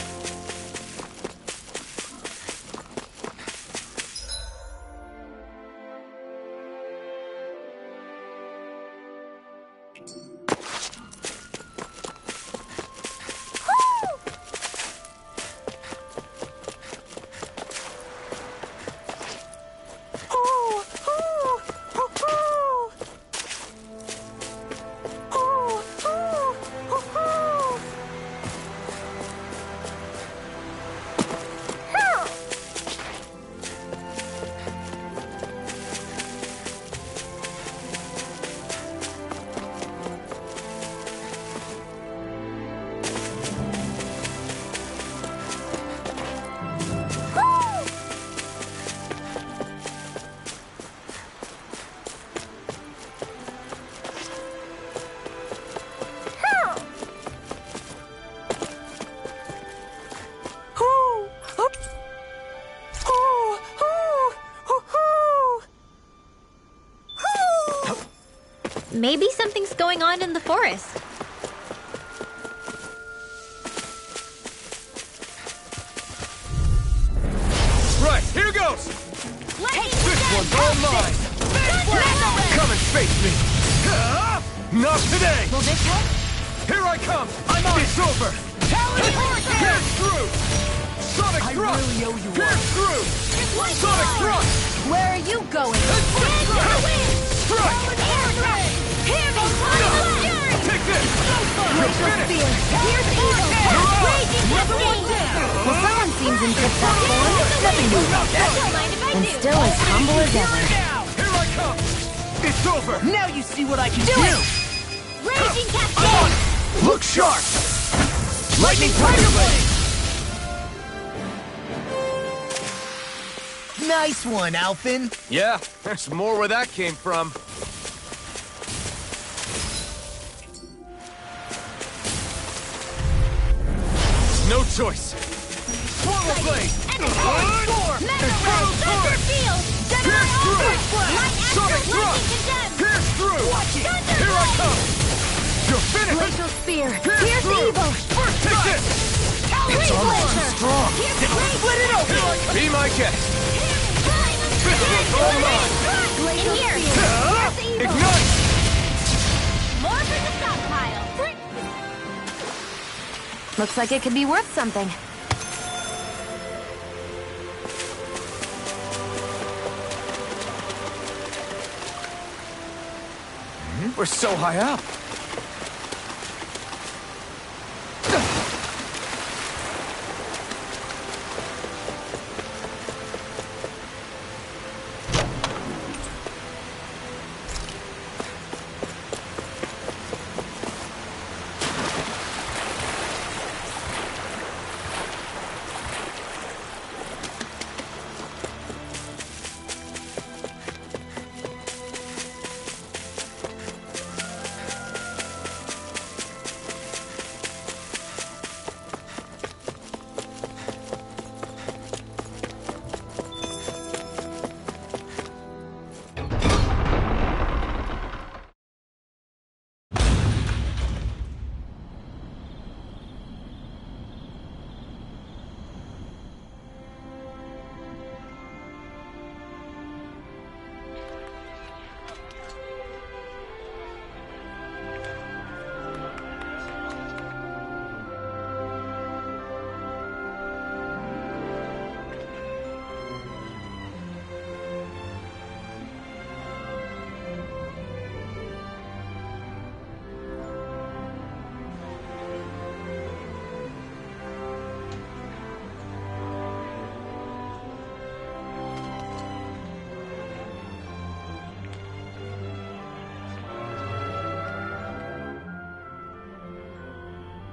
Maybe something's going on in the forest.
Right, here goes!
Lightning
This one's all mine! Come and face me! Not today!
Will this help?
Here I come! I'm on! It's over! Pierce through! Sonic thrust!
really owe you one.
Pierce through! Sonic thrust!
Where are you going?
Strike! Take this! You're finished!
Here's evil! Raging cascade!
Well, someone seems in tip-top form. Nothing new about that.
Don't mind if I
And
do.
still as humble as ever.
Here I come! It's over!
Now you see what I can do!
Raging cascade!
Look sharp! Lightning Tiger Blade!
Nice one, Alphen.
Yeah, there's more where that came from. No choice! Swallow Blade!
Thunder field!
Pierce through!
Light
Sonic
astral
thrust!
lightning condemned!
Pierce through! Here I come! You're finished!
Glacial Spear.
Pierce
Here's
through!
evil.
First take this!
It's
too strong!
Split it open!
Be my guest! This one's all mine!
In here!
Ignite!
More for the stockpile!
Looks like it could be worth something.
We're so high up!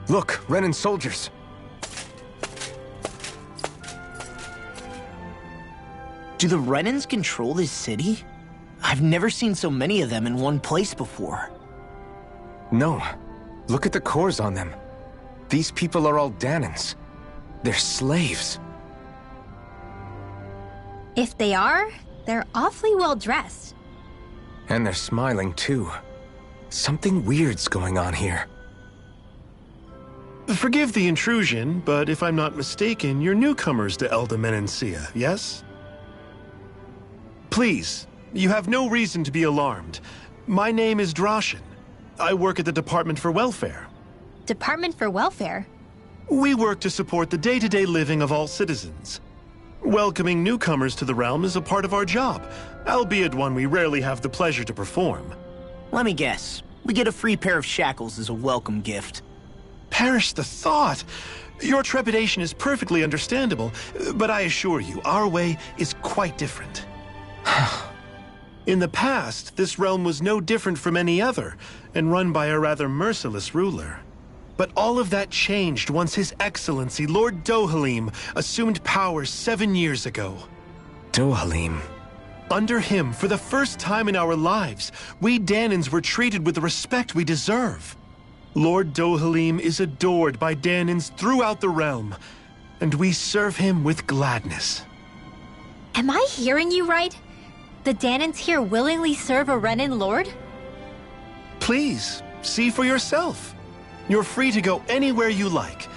Look, Renan soldiers.
Do the Renans control this city? I've never seen so many of them in one place before.
No. Look at the cores on them. These people are all Dahnans. They're slaves.
If they are, they're awfully well dressed.
And they're smiling, too. Something weird's going on here.
Forgive the intrusion, but if I'm not mistaken, you're newcomers to Elde Menancia, yes? Please, you have no reason to be alarmed. My name is Drashin. I work at the Department for Welfare.
Department for Welfare?
We work to support the day-to-day living of all citizens. Welcoming newcomers to the realm is a part of our job, albeit one we rarely have the pleasure to perform.
Let me guess. We get a free pair of shackles as a welcome gift.
Perish the thought! Your trepidation is perfectly understandable, but I assure you, our way is quite different. In the past, this realm was no different from any other, and run by a rather merciless ruler. But all of that changed once His Excellency, Lord Dohalim, assumed power 7 years ago.
Dohalim.
Under him, for the first time in our lives, we Dahnans were treated with the respect we deserve. Lord Dohalim is adored by Dahnans throughout the realm, and we serve him with gladness.
Am I hearing you right? The Dahnans here willingly serve a Renan lord?
Please, see for yourself. You're free to go anywhere you like.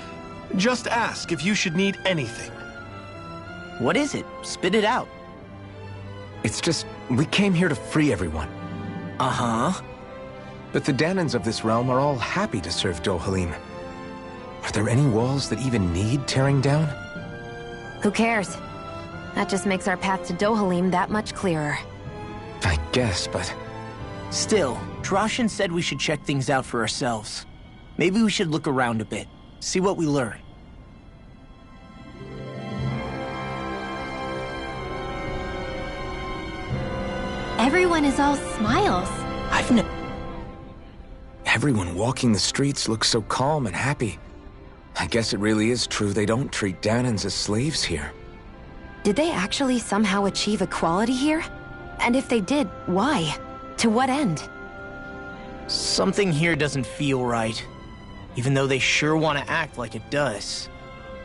Just ask if you should need anything.
What is it? Spit it out.
It's just, we came here to free everyone.
Uh-huh.
But the Danans of this realm are all happy to serve Dohalim. Are there any walls that even need tearing down?
Who cares? That just makes our path to Dohalim that much clearer.
I guess, but...
Still, Droshin said we should check things out for ourselves. Maybe we should look around a bit, see what we learn.
Everyone is all smiles.
Everyone walking the streets looks so calm and happy. I guess it really is true they don't treat Danans as slaves here.
Did they actually somehow achieve equality here? And if they did, why? To what end?
Something here doesn't feel right, even though they sure want to act like it does.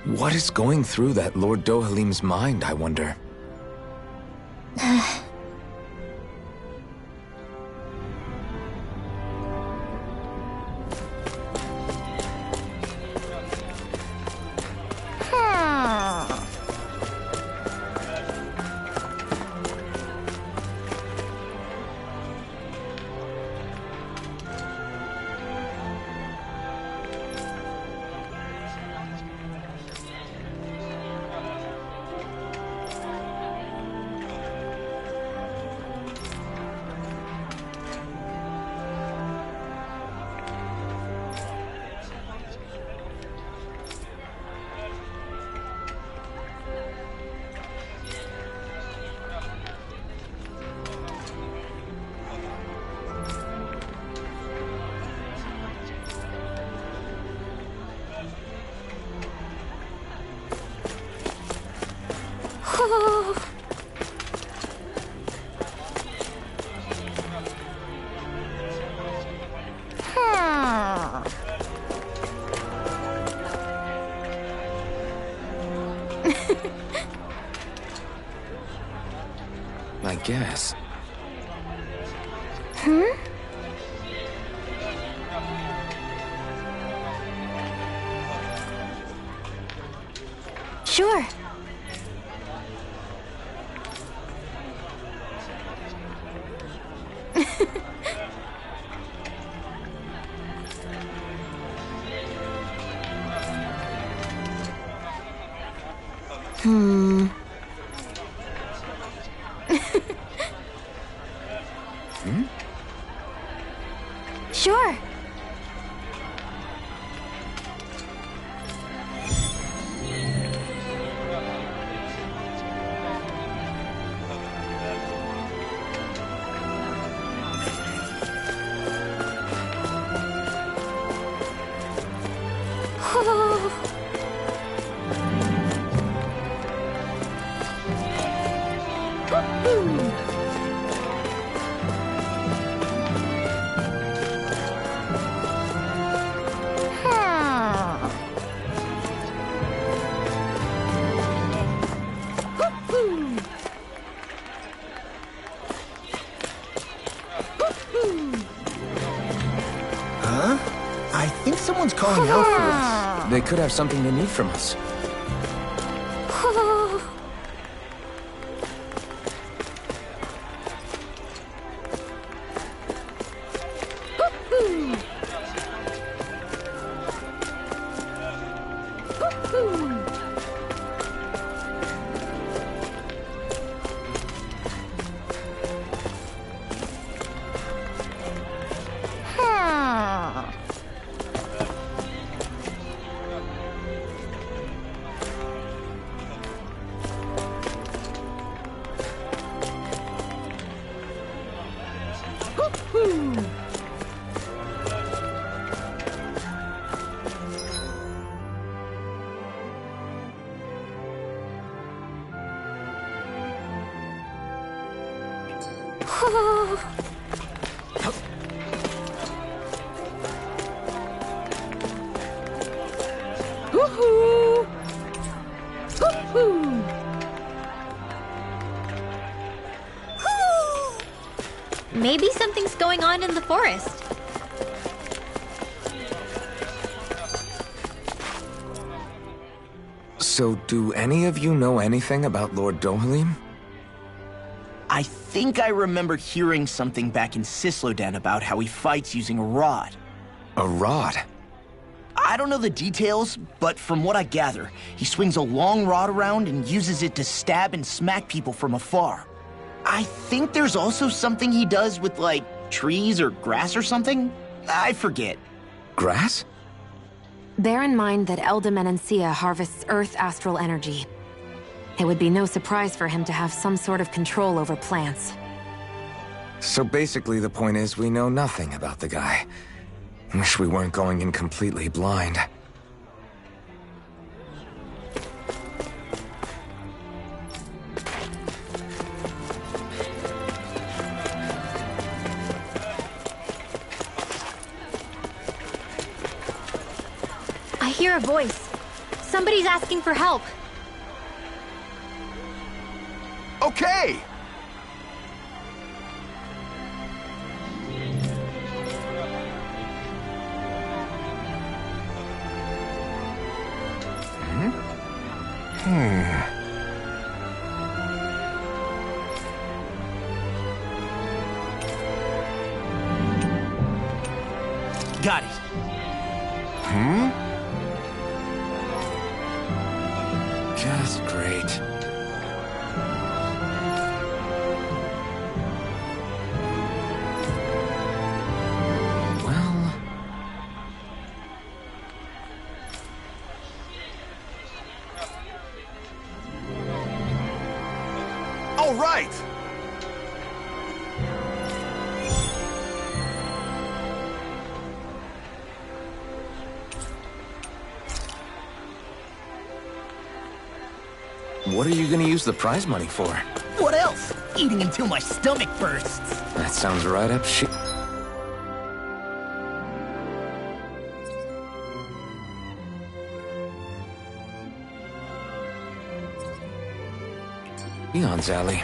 What is going through that Lord Dohalim's mind, I wonder? I guess.
Sure. Sure.
I think someone's calling out for us.
They could have something they need from us.
Maybe something's going on in the forest.
So, do any of you know anything about Lord Dohalim?
I think I remember hearing something back in Sisloden about how he fights using a rod.
A rod?
I don't know the details, but from what I gather, he swings a long rod around and uses it to stab and smack people from afar. I think there's also something he does with, like, trees or grass or something? I forget.
Grass?
Bear in mind that Elda Menancia harvests Earth astral energy. It would be no surprise for him to have some sort of control over plants.
So basically the point is we know nothing about the guy. Wish we weren't going in completely blind.
I hear a voice. Somebody's asking for help.
Okay!
Got it.
Just great. Well...
All right!
What are you gonna use the prize money for?
What else? Eating until my stomach bursts.
That sounds right up shit. Eon's Alley.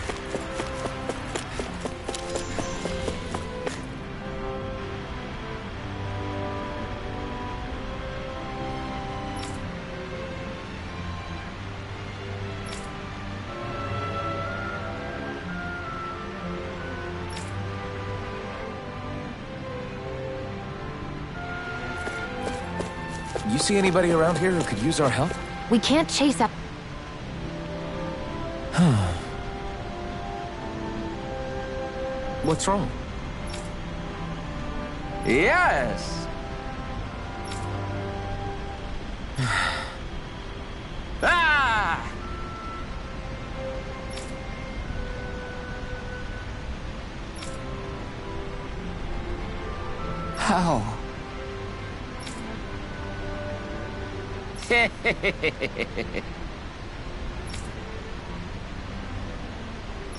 You see anybody around here who could use our help?
We can't chase up.
What's wrong?
Yes! Ah!
How?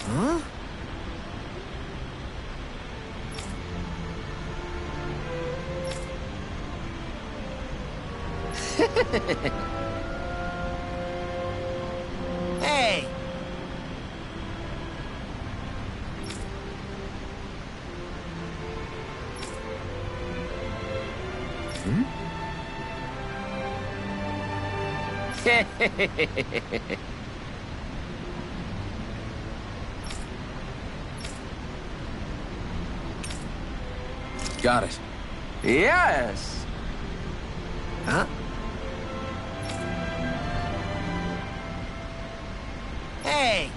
Huh?
Hey!
Got it.
Yes!
Huh? Hey!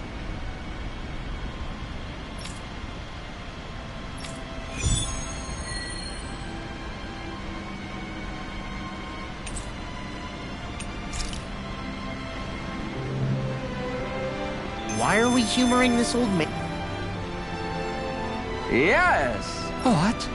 Why are we humoring this old man?
Yes!
What?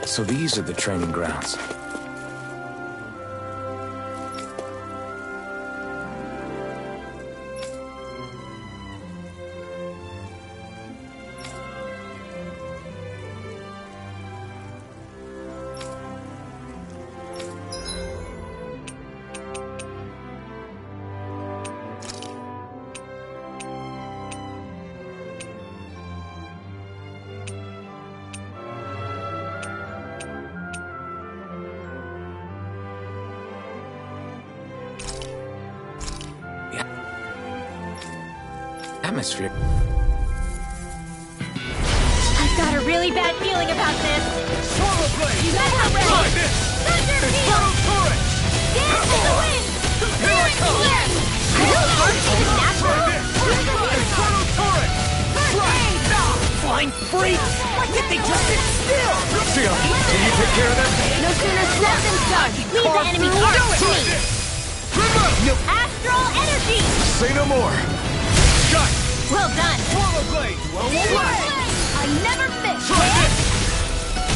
So these are the training grounds. Atmosphere.
I've got a really bad feeling about this.
Swallow blade!
You better help ready.
Try this!
Thunder
Infernal
field!
turret!
Dance in the wind!
Here I come!
Here! I don't know if it's
Try
natural.
this! Infernal turret!
Flying freaks! Why can't they just sit still?
Seal, can you take care of them?
No sooner said than done. Leave the enemy parts to
Try
me.
this! Remote!
Astral energy!
Say no more! Shut!
Well done.
Swallow blade!
I never miss.
Try this!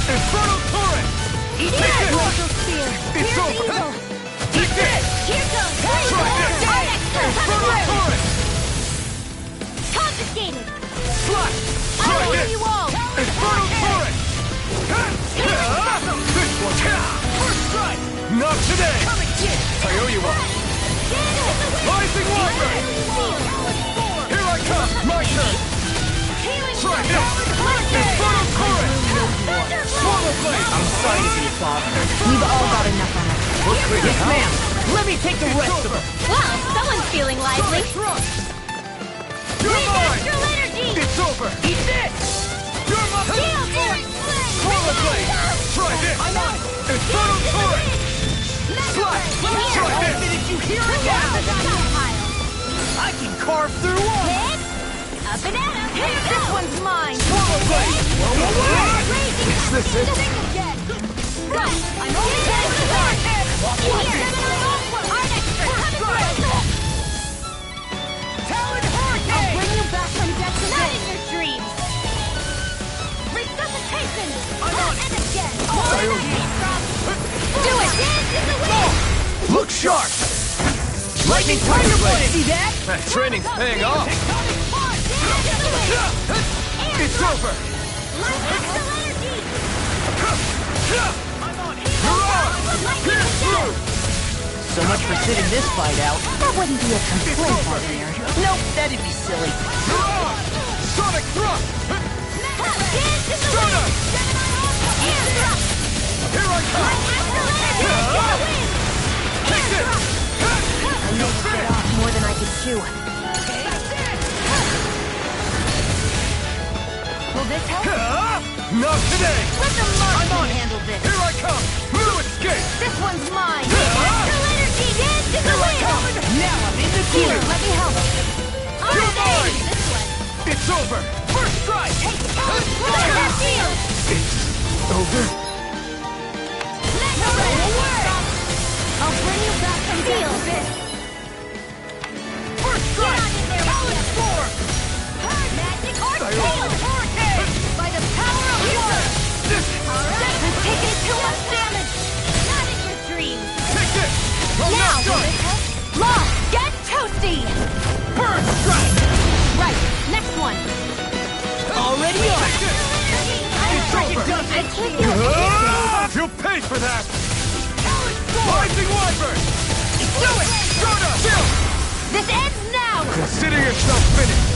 Infernal turret!
Eat
Take
it!
this!
Mortal spear.
It's
Here's
over!
evil.
Take this!
Here goes.
Try this!
Our next turn.
Infernal turret!
Confiscated.
Slash!
I
Try
will
this!
you all.
Infernal turret! This one! First strike! Not today!
Come and get it.
I owe you one! Rising Water! Here I come! My turn! Try this! Infernal turret! Swallow blade!
I'm sorry to be a father.
We've all got enough on us.
We're clear
Yes,
now.
ma'am. Let me take the rest of them.
Well, someone's feeling lively.
Thrust! You're mine!
Astral energy.
It's over!
Eat this!
You're my...
Shield force.
Swallow blade! Try this!
I'm on it.
Infernal turret! Slash! Try this!
Did you hear it now? I can carve through walls.
A banana. This one's mine.
Swallow blade!
Is
this it?
Go. I'm only getting started. Here. Our next turn.
Talon
I'll
Hurricane!
bring you back from death to not in your dreams. Resuscitation. And again. Do it. Dance in the wind.
Look sharp! Lightning Tiger Blade!
See that?
That training's paying off! It's over!
Astral energy.
You're on! Pierce through!
So much for sitting this fight out.
That wouldn't be a complaint,
over.
Warrior.
Nope, that'd be silly.
You're on! Sonic thrust!
Dance in the
Stunner!
wind. Air thrust.
Here I come!
Astral energy.
Take this!
I need to get off more than I could chew. Will this help?
Not today!
Let the marksman handle this.
Here I come! No escape!
This one's mine. Astral energy. Dance in the wind.
Now I'm in the
Here,
queue.
let me help.
You're mine!
This one.
It's over! First strike!
Let that field.
It's over?
I'll bring you back from field.
First strike! Talon Storm!
Magic Arcade! By the power of water! Alright, I'm taking too much damage! Not in your dreams!
Take this! I'm
Now,
not
will
done!
this help? Law, get toasty!
First strike!
Right, next one!
Already on.
Take this! It's over!
I can't feel it!
You'll pay for that! Rising Wyvern! Do it! Stunner! Chill!
This ends now!
Consider yourself finished!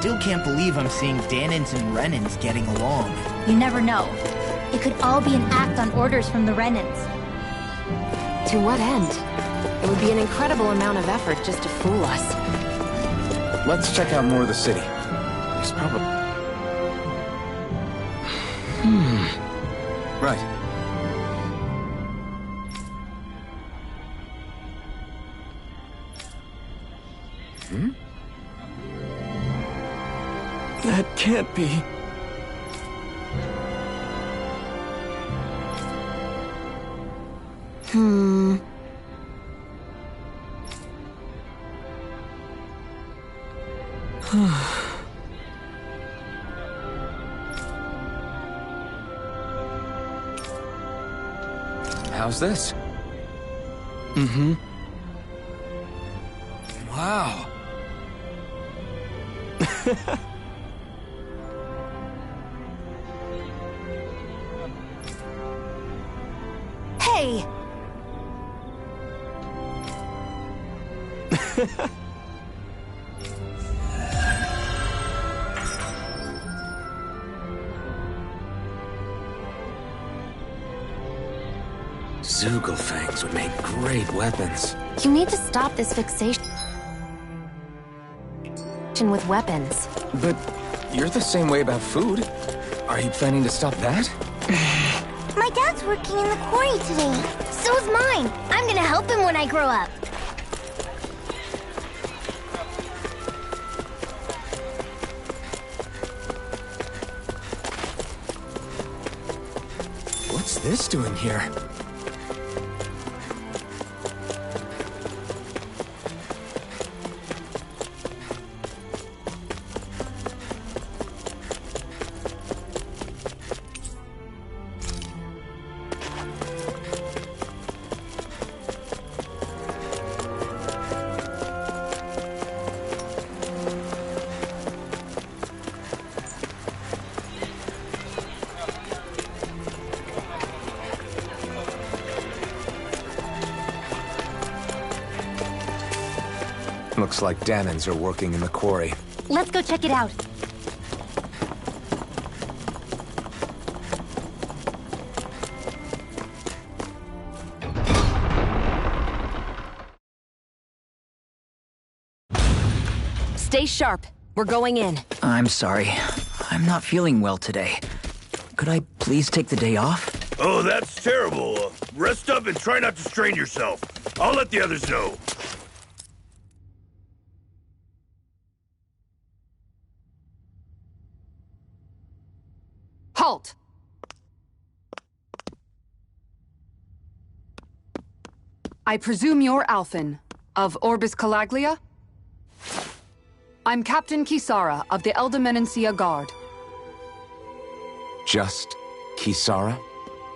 still can't believe I'm seeing Dahnans and Renans getting along.
You never know. It could all be an act on orders from the Renans.
To what end? It would be an incredible amount of effort just to fool us.
Let's check out more of the city. There's probably... Right.
That can't be.
How's this? Wow.
Hey!
Zugelfangs would make great weapons.
You need to stop this fixation with weapons.
But you're the same way about food. Are you planning to stop that?
My dad's working in the quarry today. So's mine. I'm gonna help him when I grow up.
What's this doing here? Looks like Dahnans are working in the quarry.
Let's go check it out.
Stay sharp. We're going in.
I'm sorry. I'm not feeling well today. Could I please take the day off?
Oh, that's terrible. Rest up and try not to strain yourself. I'll let the others know.
Halt! I presume you're Alphen, of Orbis Calaglia? I'm Captain Kisara of the Elder Guard.
Just Kisara?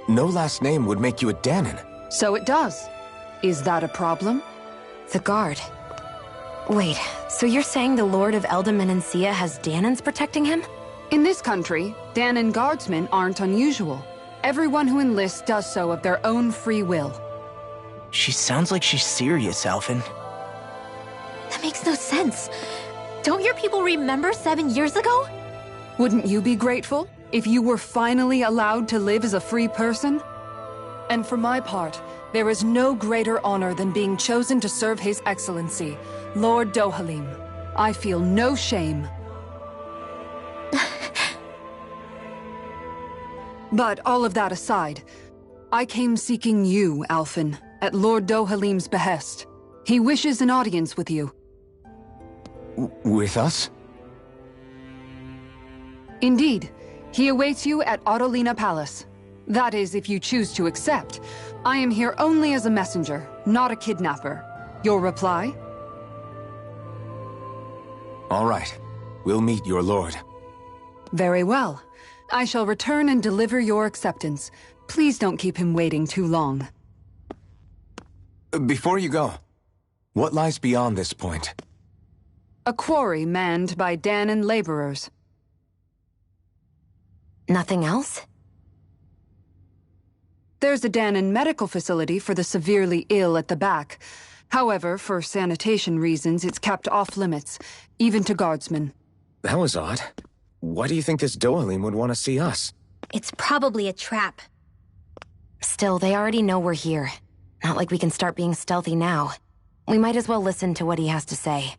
No last name would make you a Dahnan.
So it does. Is that a problem?
The Guard. Wait, so you're saying the Lord of Elder Menancia has Dahnans protecting him?
In this country, Dahnan guardsmen aren't unusual. Everyone who enlists does so of their own free will.
She sounds like she's serious, Alphen.
That makes no sense. Don't your people remember 7 years ago?
Wouldn't you be grateful if you were finally allowed to live as a free person? And for my part, there is no greater honor than being chosen to serve His Excellency, Lord Dohalim. I feel no shame. But all of that aside, I came seeking you, Alphen, at Lord Dohalim's behest. He wishes an audience with you.
With us?
Indeed. He awaits you at Autolina Palace. That is, if you choose to accept. I am here only as a messenger, not a kidnapper. Your reply?
All right. We'll meet your lord.
Very well. I shall return and deliver your acceptance. Please don't keep him waiting too long.
Before you go, what lies beyond this point?
A quarry manned by Dahnan laborers.
Nothing else?
There's a Dahnan medical facility for the severely ill at the back. However, for sanitation reasons, it's kept off limits, even to guardsmen.
That was odd. Why do you think this Dohalim would want to see us?
It's probably a trap.
Still, they already know we're here. Not like we can start being stealthy now. We might as well listen to what he has to say.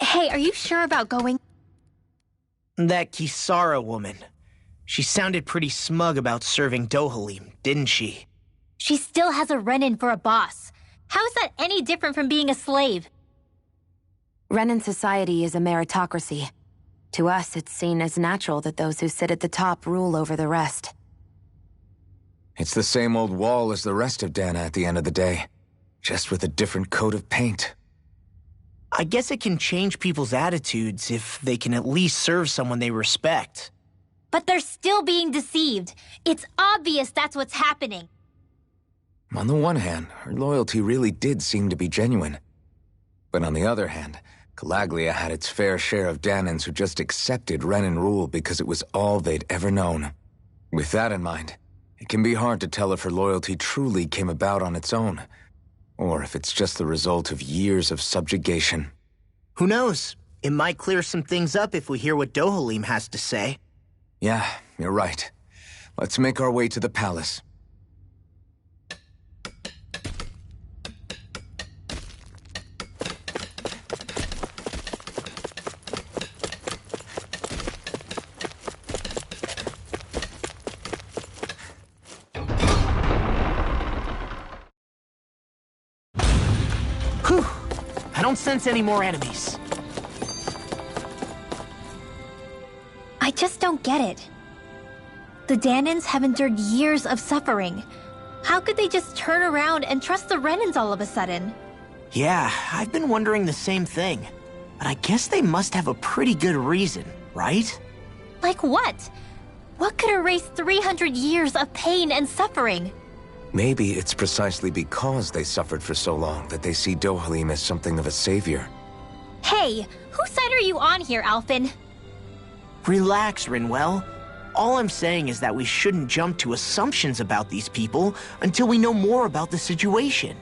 Hey, are you sure about going?
That Kisara woman. She sounded pretty smug about serving Dohalim, didn't she?
She still has a Renan for a boss. How is that any different from being a slave?
Renan society is a meritocracy. To us, it's seen as natural that those who sit at the top rule over the rest.
It's the same old wall as the rest of Dana at the end of the day, just with a different coat of paint.
I guess it can change people's attitudes if they can at least serve someone they respect.
But they're still being deceived. It's obvious that's what's happening.
On the one hand, her loyalty really did seem to be genuine. But on the other hand, Calaglia had its fair share of Danans who just accepted Renan rule because it was all they'd ever known. With that in mind, it can be hard to tell if her loyalty truly came about on its own, or if it's just the result of years of subjugation.
Who knows? It might clear some things up if we hear what Dohalim has to say.
Yeah, you're right. Let's make our way to the palace.
Whew! I don't sense any more enemies.
I just don't get it. The Danans have endured years of suffering. How could they just turn around and trust the Renans all of a sudden?
Yeah, I've been wondering the same thing. But I guess they must have a pretty good reason, right?
Like what? What could erase 300 years of pain and suffering?
Maybe it's precisely because they suffered for so long that they see Dohalim as something of a savior.
Hey, whose side are you on here, Alphen?
Relax, Rinwell. All I'm saying is that we shouldn't jump to assumptions about these people until we know more about the situation.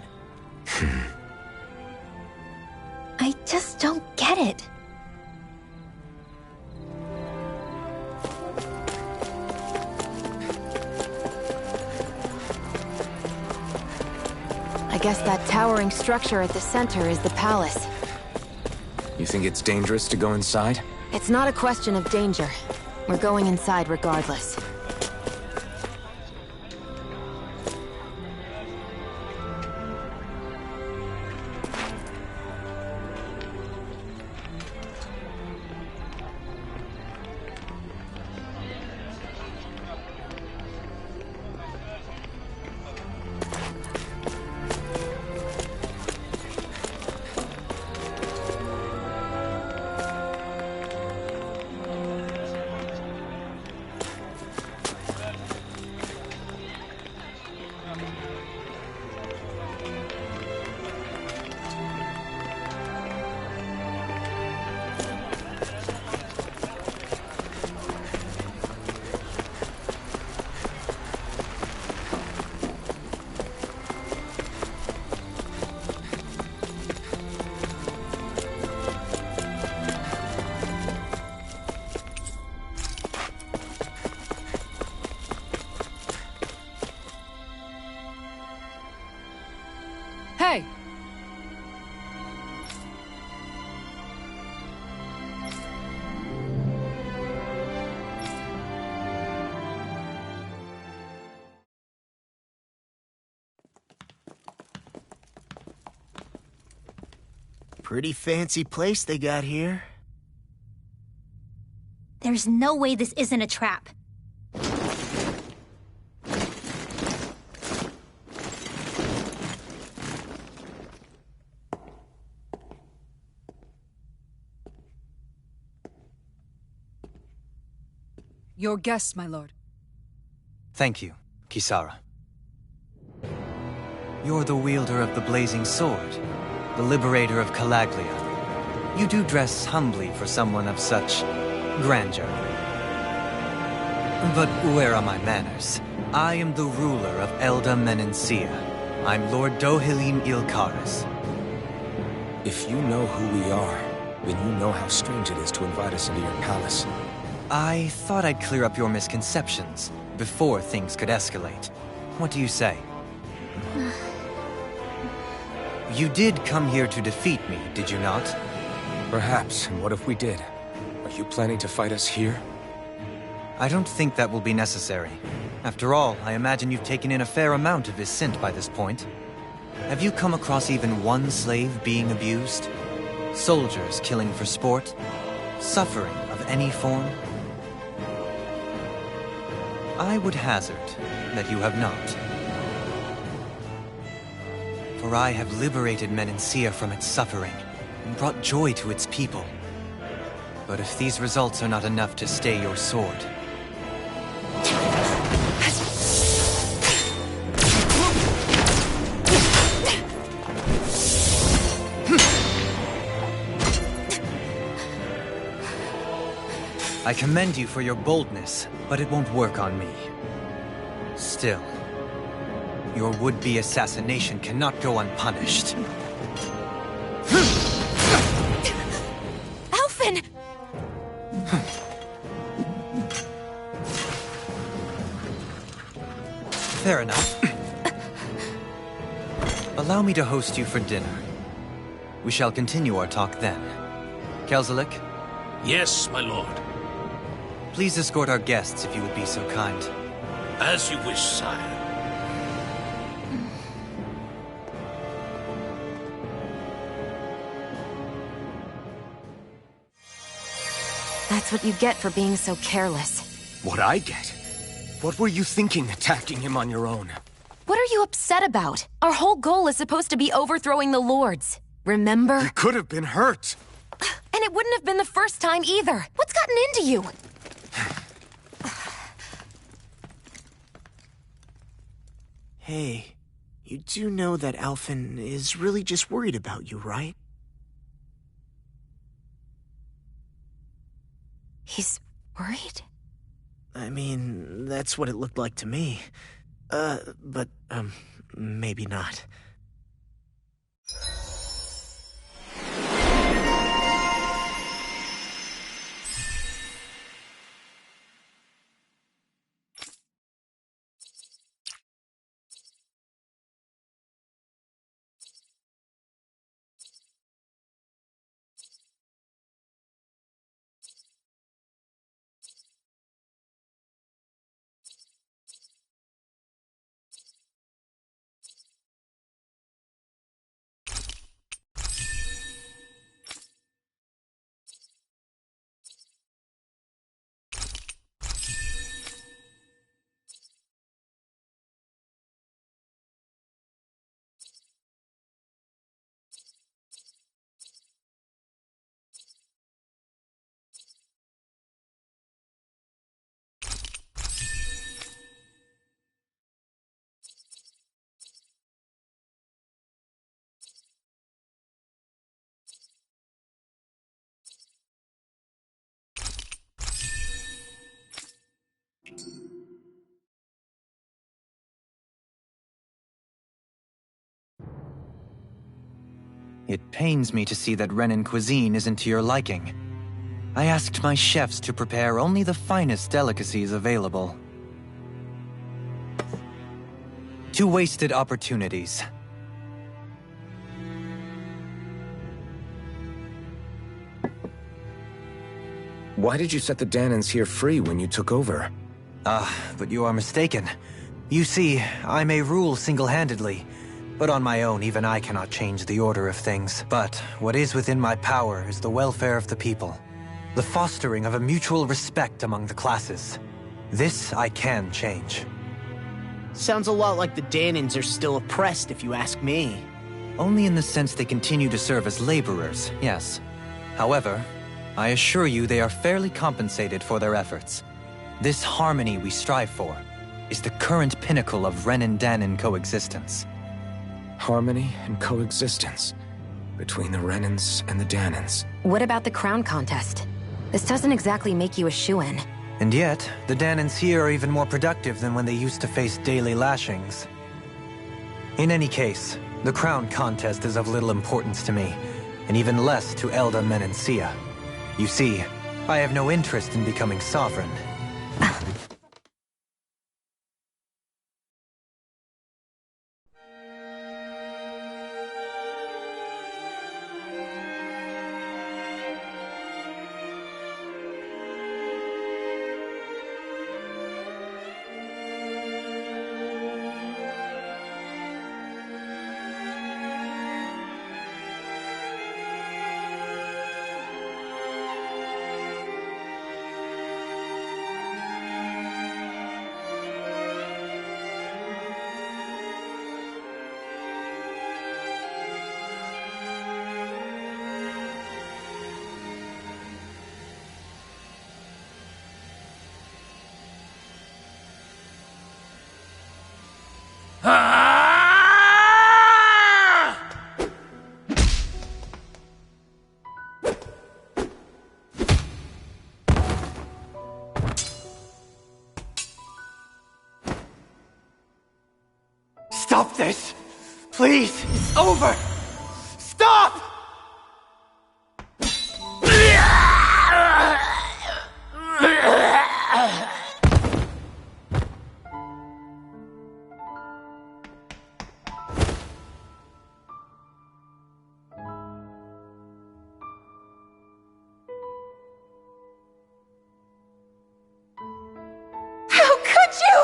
I just don't get it.
I guess that towering structure at the center is the palace.
You think it's dangerous to go inside?
It's not a question of danger. We're going inside regardless.
Hey!
Pretty fancy place they got here.
There's no way this isn't a trap.
Your guest, my lord.
Thank you, Kisara. You're the wielder of the blazing sword, the liberator of Calaglia. You do dress humbly for someone of such grandeur. But where are my manners? I am the ruler of Elda Menencia. I'm Lord Dohalim Ilkaris.
If you know who we are, then you know how strange it is to invite us into your palace.
I thought I'd clear up your misconceptions before things could escalate. What do you say? You did come here to defeat me, did you not?
Perhaps, and what if we did? Are you planning to fight us here?
I don't think that will be necessary. After all, I imagine you've taken in a fair amount of Viscint by this point. Have you come across even one slave being abused? Soldiers killing for sport? Suffering of any form? I would hazard that you have not. For I have liberated Menancia from its suffering and brought joy to its people. But if these results are not enough to stay your sword... I commend you for your boldness, but it won't work on me. Still, your would-be assassination cannot go unpunished.
Alphen!
Fair enough. Allow me to host you for dinner. We shall continue our talk then. Kelzelik?
Yes, my lord.
Please escort our guests if you would be so kind.
As you wish, sire.
That's what you get for being so careless.
What I get? What were you thinking, attacking him on your own?
What are you upset about? Our whole goal is supposed to be overthrowing the Lords. Remember?
He could have been hurt.
And it wouldn't have been the first time either. What's gotten into you?
Hey, you do know that Alphen is really just worried about you, right?
He's worried?
I mean, that's what it looked like to me. But maybe not.
It pains me to see that Renan cuisine isn't to your liking. I asked my chefs to prepare only the finest delicacies available. 2 wasted opportunities.
Why did you set the Dahnans here free when you took over?
But you are mistaken. You see, I may rule single-handedly, but on my own, even I cannot change the order of things. But what is within my power is the welfare of the people. The fostering of a mutual respect among the classes. This I can change.
Sounds a lot like the Dahnans are still oppressed, if you ask me.
Only in the sense they continue to serve as laborers, yes. However, I assure you they are fairly compensated for their efforts. This harmony we strive for is the current pinnacle of Renan-Dahnan coexistence.
Harmony and coexistence between the Renans and the Dahnans.
What about the crown contest? This doesn't exactly make you a shoo-in.
And yet, the Dahnans here are even more productive than when they used to face daily lashings. In any case, the crown contest is of little importance to me. and even less to Elda Menencia. You see, I have no interest in becoming sovereign.
Stop this! Please! It's over! Stop!
How could you?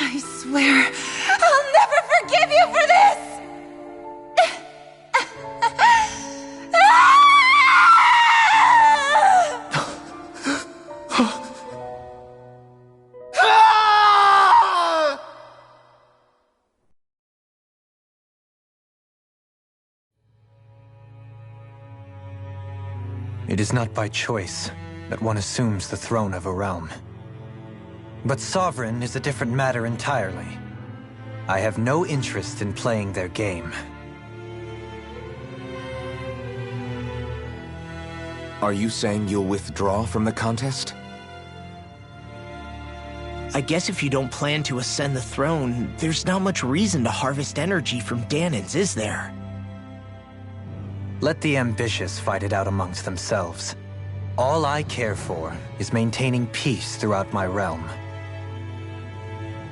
I swear, I'll never forgive you for this!
It is not by choice that one assumes the throne of a realm. But sovereign is a different matter entirely. I have no interest in playing their game.
Are you saying you'll withdraw from the contest?
I guess if you don't plan to ascend the throne, there's not much reason to harvest energy from Dahnans, is there?
Let the ambitious fight it out amongst themselves. All I care for is maintaining peace throughout my realm.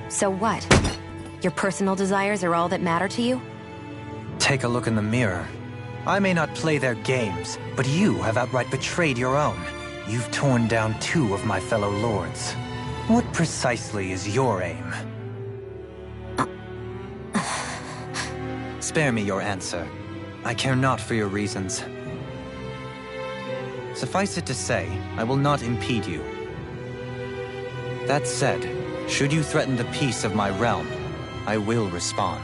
So what? Your personal desires are all that matter to you?
Take a look in the mirror. I may not play their games, but you have outright betrayed your own. You've torn down 2 of my fellow lords. What precisely is your aim? Spare me your answer. I care not for your reasons. Suffice it to say, I will not impede you. That said, should you threaten the peace of my realm, I will respond.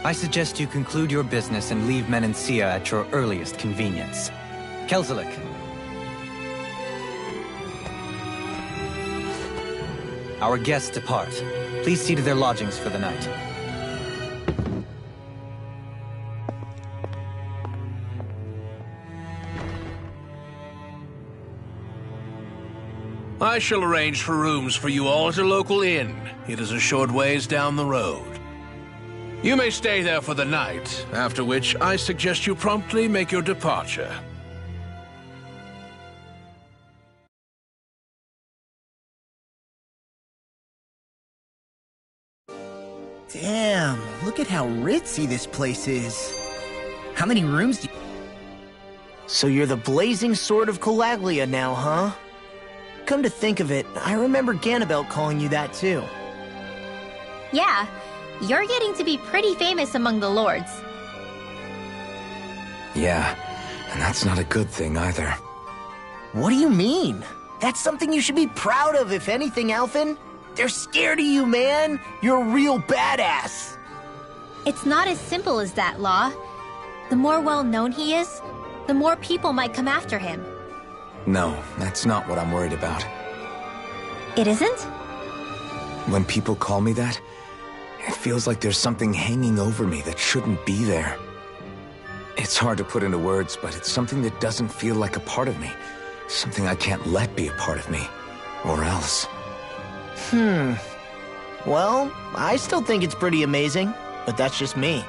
I suggest you conclude your business and leave Menencia at your earliest convenience. Kelzelik. Our guests depart. Please see to their lodgings for the night.
I shall arrange for rooms for you all at a local inn. It is a short ways down the road. You may stay there for the night, after which I suggest you promptly make your departure.
Damn, look at how ritzy this place is. How many rooms do you... So you're the blazing sword of Colaglia now, huh? Come to think of it, I remember Ganabelt calling you that too.
Yeah, you're getting to be pretty famous among the lords.
Yeah, and that's not a good thing either.
What do you mean? That's something you should be proud of, if anything, Alphen. They're scared of you, man. You're a real badass.
It's not as simple as that, Law. The more well-known he is, the more people might come after him.
No, that's not what I'm worried about.
It isn't?
When people call me that, it feels like there's something hanging over me that shouldn't be there. It's hard to put into words, but it's something that doesn't feel like a part of me. Something I can't let be a part of me. Or else.
Well, I still think it's pretty amazing, but that's just me.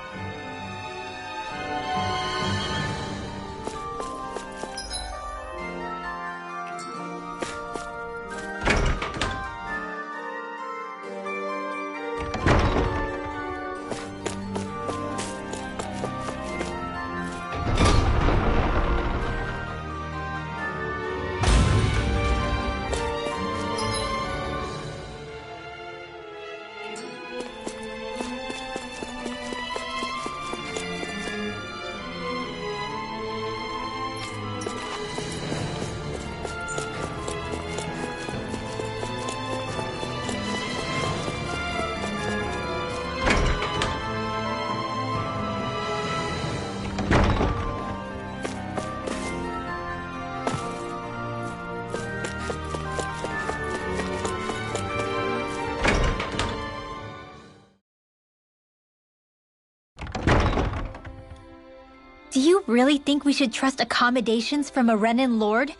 Do you really think we should trust accommodations from a Renan Lord?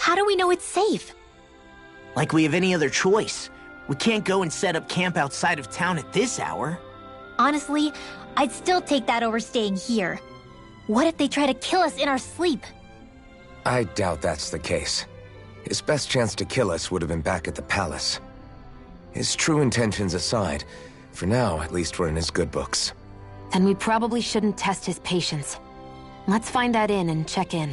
How do we know it's safe?
Like we have any other choice. We can't go and set up camp outside of town at this hour.
Honestly, I'd still take that over staying here. What if they try to kill us in our sleep?
I doubt that's the case. His best chance to kill us would have been back at the palace. His true intentions aside, for now, at least we're in his good books.
Then we probably shouldn't test his patience. Let's find that inn and check in.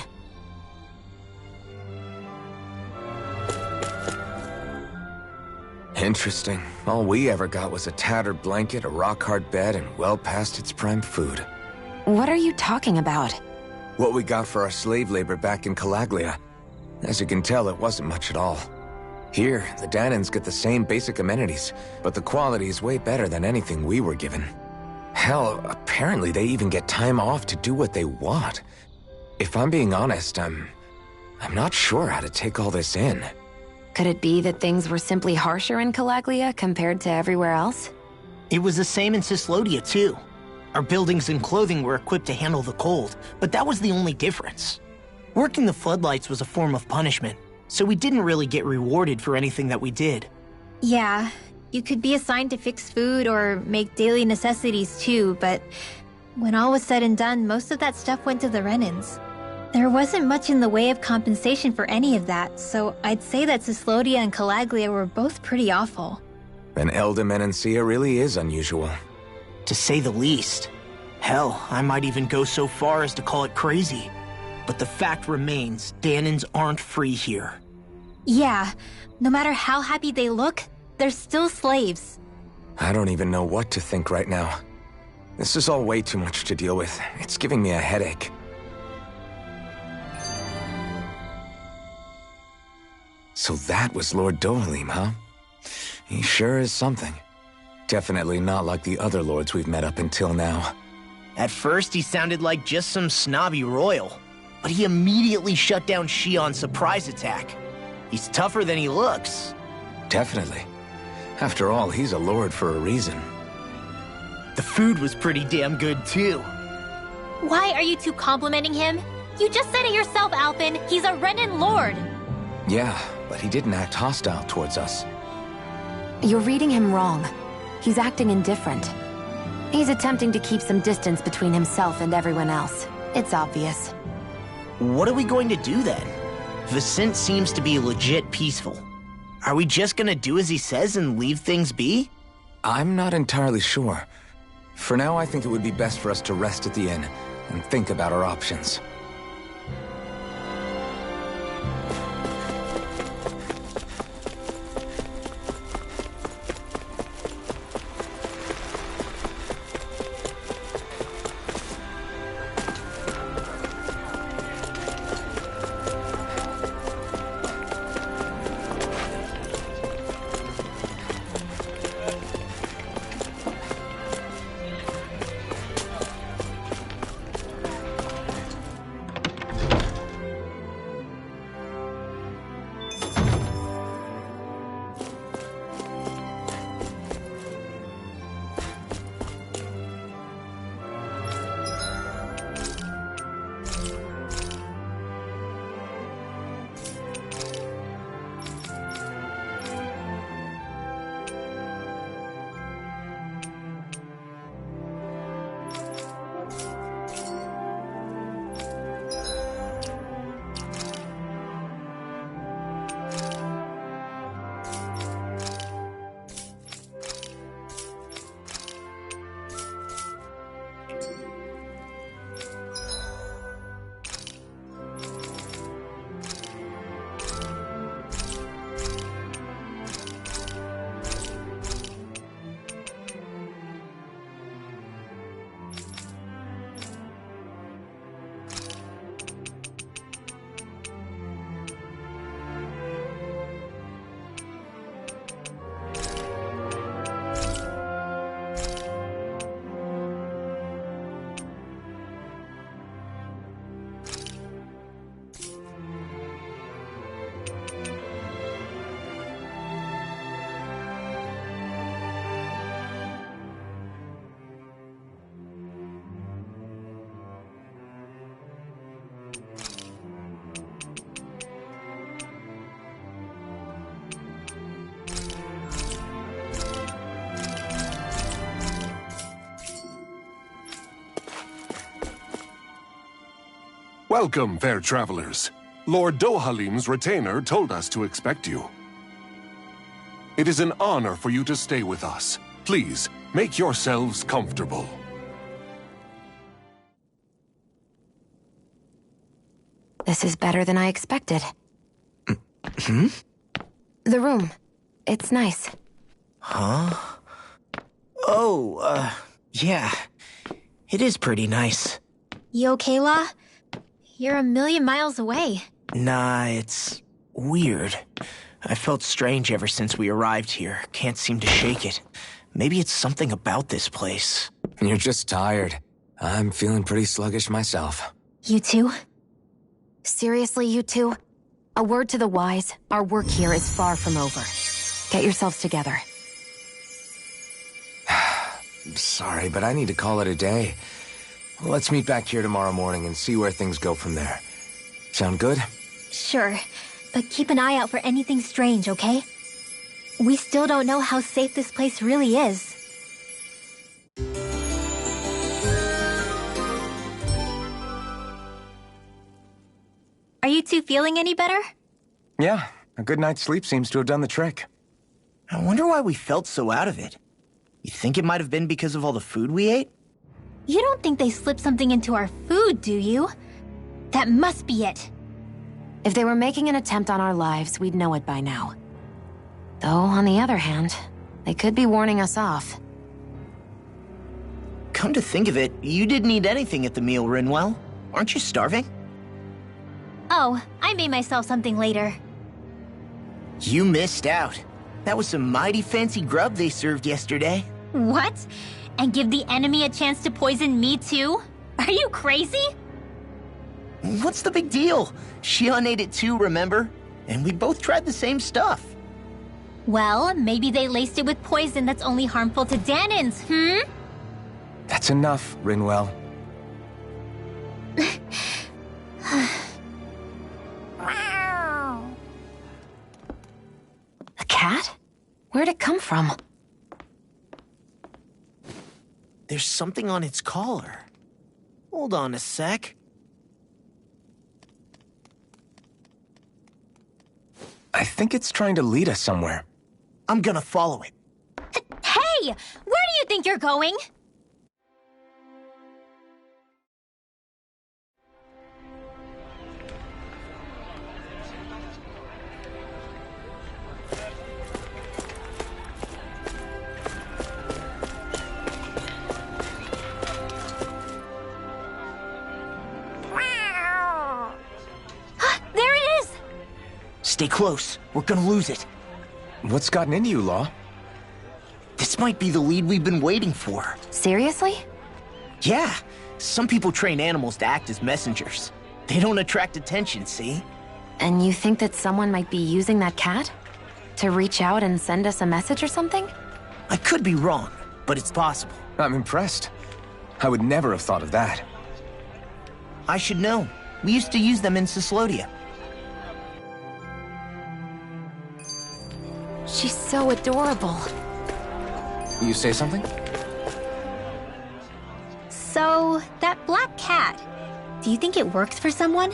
Interesting. All we ever got was a tattered blanket, a rock-hard bed, and well past its prime food.
What are you talking about?
What we got for our slave labor back in Calaglia. As you can tell, it wasn't much at all. Here, the Dahnans get the same basic amenities, but the quality is way better than anything we were given. Hell, apparently they even get time off to do what they want. If I'm being honest, I'm not sure how to take all this in.
Could it be that things were simply harsher in Calaglia compared to everywhere else?
It was the same in Cyslodia, too. Our buildings and clothing were equipped to handle the cold, but that was the only difference. Working the floodlights was a form of punishment, so we didn't really get rewarded for anything that we did.
Yeah, you could be assigned to fix food or make daily necessities too, but when all was said and done, most of that stuff went to the Renans. There wasn't much in the way of compensation for any of that, so I'd say that Cyslodia and Calaglia were both pretty awful.
And Elde Menancia really is unusual.
To say the least. Hell, I might even go so far as to call it crazy. But the fact remains, Dahnans aren't free here.
Yeah, no matter how happy they look, they're still slaves.
I don't even know what to think right now. This is all way too much to deal with. It's giving me a headache. So that was Lord Dohalim, huh? He sure is something. Definitely not like the other lords we've met up until now.
At first, he sounded like just some snobby royal, but he immediately shut down Shion's surprise attack. He's tougher than he looks.
Definitely. After all, he's a lord for a reason.
The food was pretty damn good, too.
Why are you two complimenting him? You just said it yourself, Alphen. He's a Renan Lord.
Yeah, but he didn't act hostile towards us.
You're reading him wrong. He's acting indifferent. He's attempting to keep some distance between himself and everyone else. It's obvious.
What are we going to do then? Vicent seems to be legit peaceful. Are we just gonna do as he says and leave things be?
I'm not entirely sure. For now, I think it would be best for us to rest at the inn and think about our options.
Welcome, fair travelers. Lord Dohalim's retainer told us to expect you. It is an honor for you to stay with us. Please, make yourselves comfortable.
This is better than I expected.
Hmm?
The room. It's nice.
Huh? Oh, yeah. It is pretty nice.
You okay, La? You're a million miles away.
Nah, it's weird. I felt strange ever since we arrived here. Can't seem to shake it. Maybe it's something about this place.
You're just tired. I'm feeling pretty sluggish myself.
You too?
Seriously, you two? A word to the wise, our work here is far from over. Get yourselves together.
Sorry, but I need to call it a day. Let's meet back here tomorrow morning and see where things go from there. Sound good?
Sure, but keep an eye out for anything strange, okay? We still don't know how safe this place really is. Are you two feeling any better?
Yeah, a good night's sleep seems to have done the trick.
I wonder why we felt so out of it. You think it might have been because of all the food we ate?
You don't think they slipped something into our food, do you? That must be it.
If they were making an attempt on our lives, we'd know it by now. Though, on the other hand, they could be warning us off.
Come to think of it, you didn't eat anything at the meal, Rinwell. Aren't you starving?
Oh, I made myself something later.
You missed out. That was some mighty fancy grub they served yesterday.
What? And give the enemy a chance to poison me too? Are you crazy?
What's the big deal? Shion ate it too, remember? And we both tried the same stuff.
Well, maybe they laced it with poison that's only harmful to Danins, hmm?
That's enough, Rinwell.
A cat? Where'd it come from?
There's something on its collar. Hold on a sec.
I think it's trying to lead us somewhere.
I'm gonna follow it.
Hey! Where do you think you're going? There it is!
Stay close. We're gonna lose it.
What's gotten into you, Law?
This might be the lead we've been waiting for.
Seriously?
Yeah. Some people train animals to act as messengers. They don't attract attention, see?
And you think that someone might be using that cat? To reach out and send us a message or something?
I could be wrong, but it's possible.
I'm impressed. I would never have thought of that.
I should know. We used to use them in Cyslodia.
She's so adorable.
You say something?
So, that black cat, do you think it works for someone?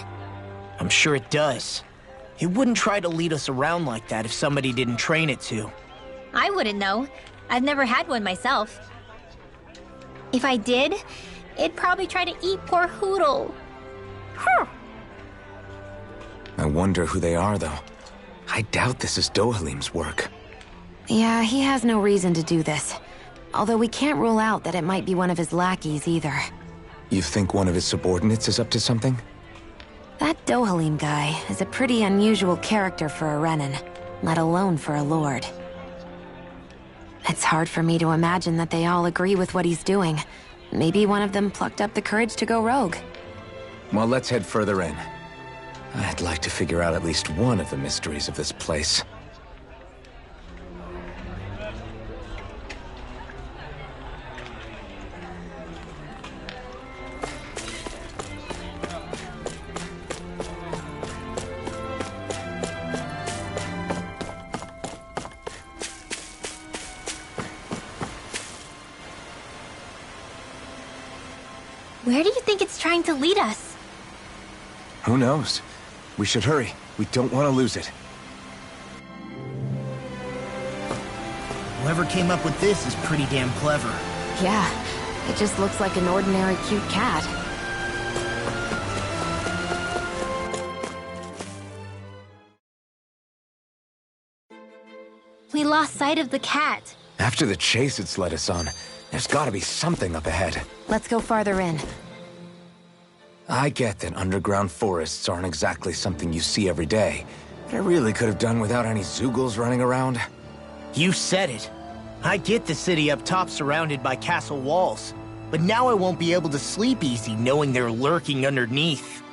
I'm sure it does. It wouldn't try to lead us around like that if somebody didn't train it to.
I wouldn't know. I've never had one myself. If I did, it'd probably try to eat poor Hootle. Huh.
I wonder who they are, though. I doubt this is Dohalim's work.
Yeah, he has no reason to do this. Although we can't rule out that it might be one of his lackeys either.
You think one of his subordinates is up to something?
That Dohalim guy is a pretty unusual character for a Renan, let alone for a lord. It's hard for me to imagine that they all agree with what he's doing. Maybe one of them plucked up the courage to go rogue.
Well, let's head further in. I'd like to figure out at least one of the mysteries of this place.
Where do you think it's trying to lead us?
Who knows? We should hurry. We don't want to lose it.
Whoever came up with this is pretty damn clever.
Yeah, it just looks like an ordinary cute cat.
We lost sight of the cat.
After the chase it's led us on, there's gotta be something up ahead.
Let's go farther in.
I get that underground forests aren't exactly something you see every day, but I really could have done without any Zeugles running around.
You said it. I get the city up top surrounded by castle walls, but now I won't be able to sleep easy knowing they're lurking underneath.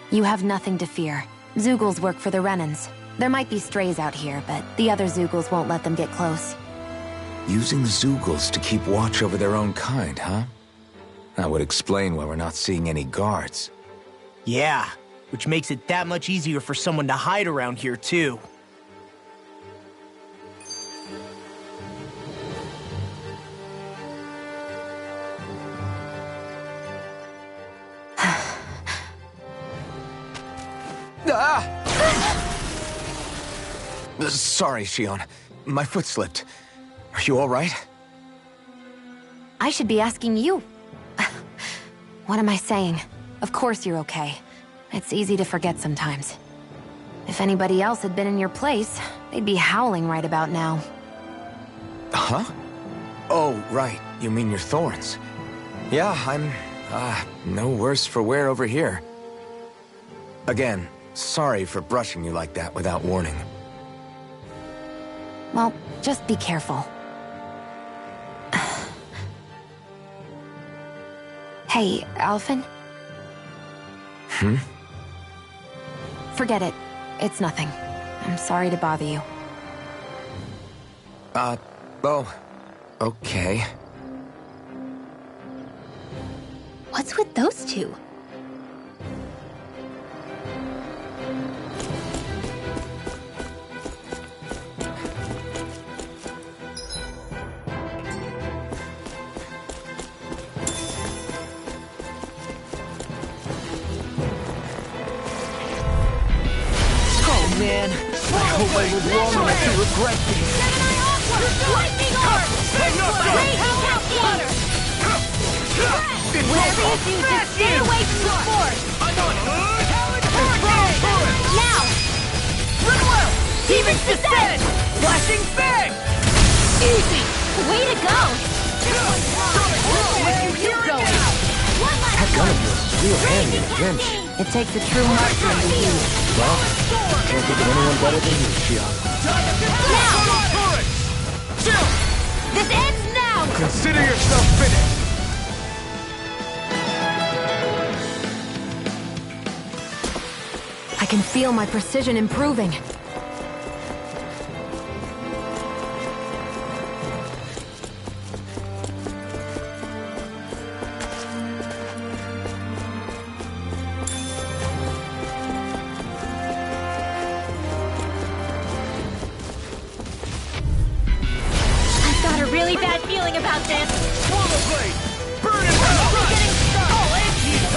You have nothing to fear. Zeugles work for the Renans. There might be strays out here, but the other Zeugles won't let them get close.
Using Zeugles to keep watch over their own kind, huh? That would explain why we're not seeing any guards.
Yeah, which makes it that much easier for someone to hide around here, too.
Sorry, Shionne. My foot slipped. Are you all right?
I should be asking you. What am I saying? Of course you're okay. It's easy to forget sometimes. If anybody else had been in your place, they'd be howling right about now.
Huh? Oh, right. You mean your thorns. Yeah, I'm, no worse for wear over here. Again, sorry for brushing you like that without warning.
Well, just be careful. Hey, Alphen? Forget it. It's nothing. I'm sorry to bother you.
Oh, okay.
What's with those two?
Man, I hope I live long enough to regret this.
Lightning orb!
Whatever you do, just stay away from the force! Now!
Demon's Descent! Flashing Fang!
Easy! Way to go!
Where are you going?
That gun of yours is real handy in a pinch.
It takes a true marksman to use.
Well, can't think of anyone better than you, Shionne.
Now! This ends now!
Consider yourself finished!
I can feel my precision improving.
About this.
Swallow blade! Burn it out!
All engines!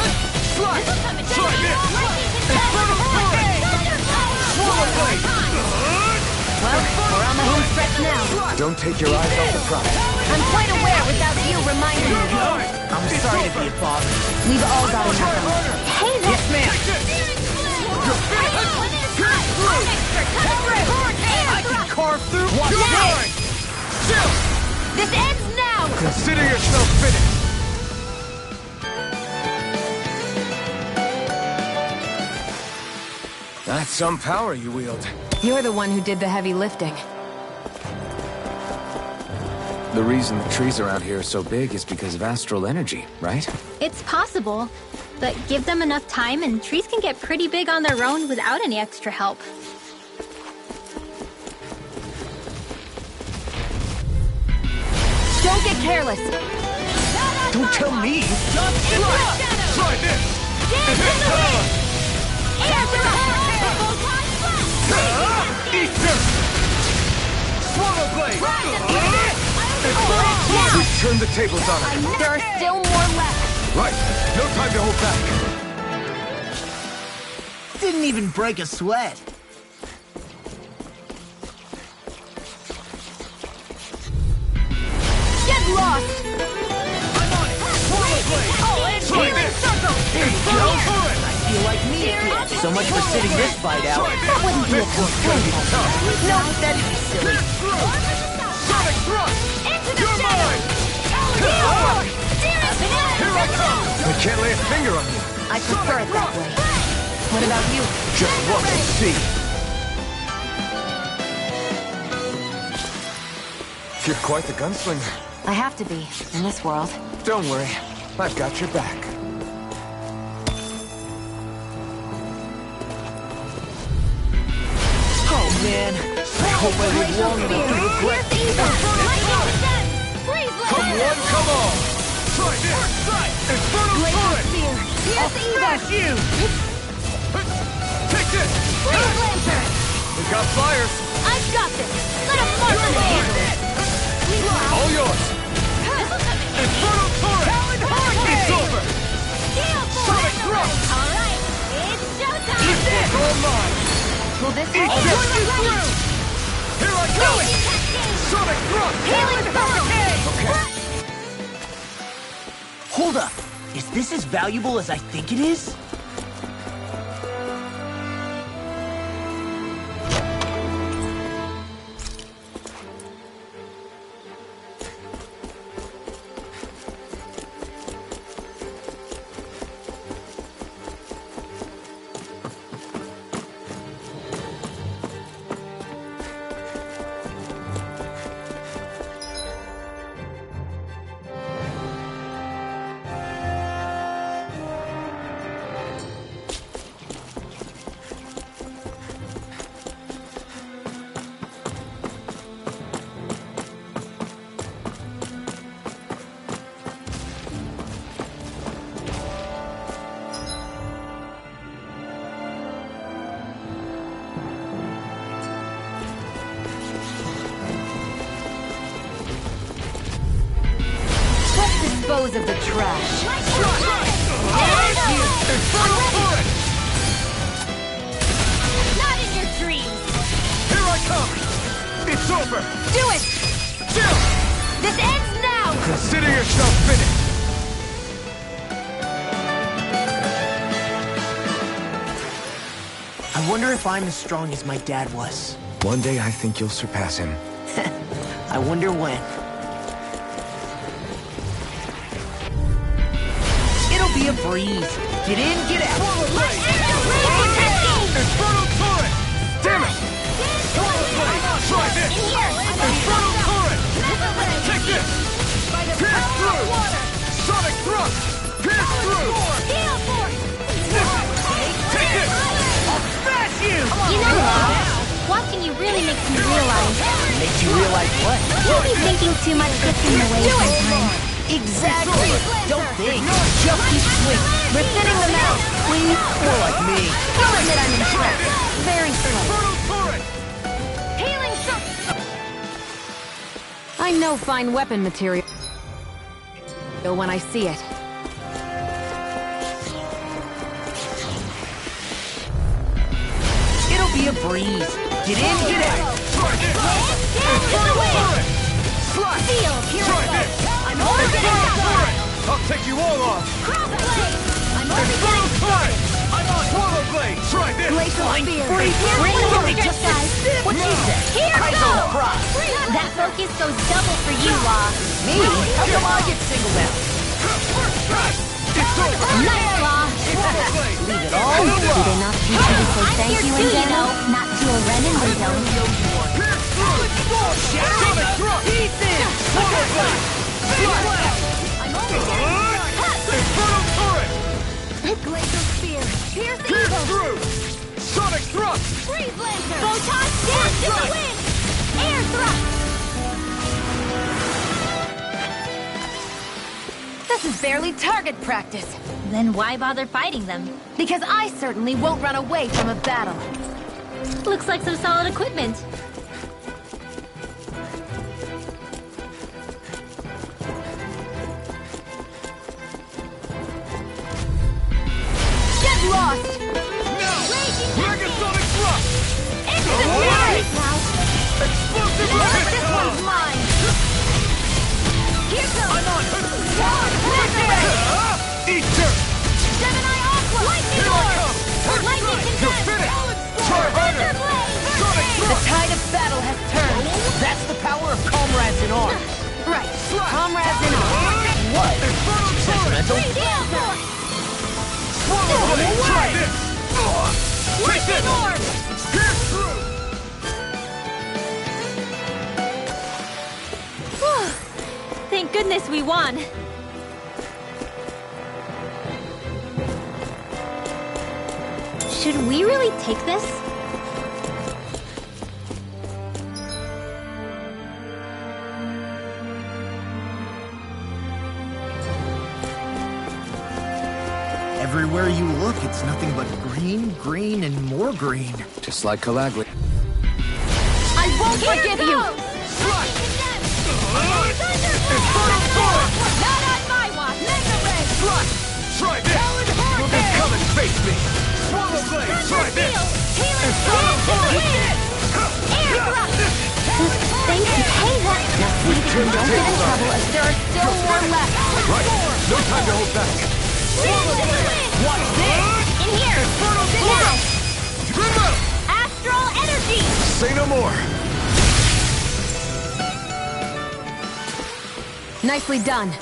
Slide!
Slide
this! Infernal torrent! Swallow blade!
Well, we're on the home stretch now.
Don't take your eyes off the prize.
I'm quite aware without you reminding me.
I'm sorry to be a bother.
We've all got enough of it.
Hey,
Yes, ma'am.
I
can carve through
one
day.
This ends now!
Consider yourself finished!
That's some power you wield.
You're the one who did the heavy lifting.
The reason the trees around here are so big is because of astral energy, right?
It's possible, but give them enough time and trees can get pretty big on their own without any extra help.
Don't get careless.
Don't tell me.
Try this! Eat this! Swallow blade! We turned the tables on it.
There are still more left.
Right. No time to hold back.
Didn't even break a sweat.
Get lost!
I'm on it! Swallow blade! Try this!
There you go. I feel like me again. So much for sitting this fight out. That wouldn't be a complaint. No, that'd be silly.
Sonic thrust! You're mine! Here I come! I can't lay a finger on you.
I prefer it that way. What about you?
Just watch and see. You're quite the gunslinger.
I have to be, in this world.
Don't worry. I've got your back.
Oh, man. I hope I live long enough to regret this.
Come one, come all! Try this! Infernal turret!
I'll
smash you! Take this! We got fires!
I've got this! Let him march on the handle!
All yours! Infernal turret! It's over! Sonic thrust!
Alright, it's showtime!
This one's all mine!
Will this
Eat
help?
this! Here I go! Sonic thrust!
Healing
Okay.
Hold up. Is this as valuable as I think it is?
Dispose of the trash.
Not in your dreams!
Here I come! It's over!
Do it!
Jill!
This ends now!
Consider yourself finished!
I wonder if I'm as strong as my dad was.
One day I think you'll surpass him.
I wonder when. It'll be a breeze. Get in, get out.
Infernal turret! Damn it! Try this! Infernal turret! Take this! Pierce through! Sonic thrust! Pierce through! Take this! I'll smash you!
You know, Law, watching you really makes me realize...
Makes you realize what?
Maybe thinking too much gets in the way sometimes.
Exactly! Don't think. Just keep swinging.
We're thinning them out, please.
More like me.
I'll admit I'm impressed. Very slow.
Infernal turret!
Healing shot!
I know fine weapon material when I see it.
It'll be a breeze. Get in, get out.
Try this! Infernal turret! Slash!
Feel, here
Try
I go!
this!
I'm only
Infernal
getting
turret! I'll take you all off!
Crossblade! I'm only
Infernal
getting
turret! I'm on Swallow blade! Try this!
Glacial spear.
Really just a sip. What she said?
Here
I
goes!
don't cry.
That focus goes double for you, Law.
Me? How come I get singled out?
It's over!
Nice, Law.
Swallow blade!
Leave it all
Do
alone.
they not teach you to say
I'm
thank
here
you
too,
in
you know.
general?
Not to a Ren and Widow.
Pierce through! Sonic thrust! Swallow blade! Slash!
I'm only getting
Infernal turret!
Glacial spear! Pierce
Pierce
evil!
through! Sonic thrust!
Freeze lancer!
Photon dance in the wind! Air thrust!
This is barely target practice.
Then why bother fighting them?
Because I certainly won't run away from a battle.
Looks like some solid equipment.
Get lost!
No!
comrades in arms.
What? Sentimental?
Swallow blade! Try this! Take this! Pierce through!
Thank goodness we won. Should we really take this?
Everywhere you look, it's nothing but green, green, and more green.
Just like Calagli.
I won't forgive you!
Infernal Torrent!
Not on my watch! Mega Ray!
Try this! You'll just come and face me! Swallow blade! Try this! Infernal Torrent!
Thanks to pay that. Now see that you don't get in trouble as there are still more left.
Right! No time to hold back!
Watch this! In here!
Infernal Torrent!
Astral Energy!
Say no more!
Nicely done.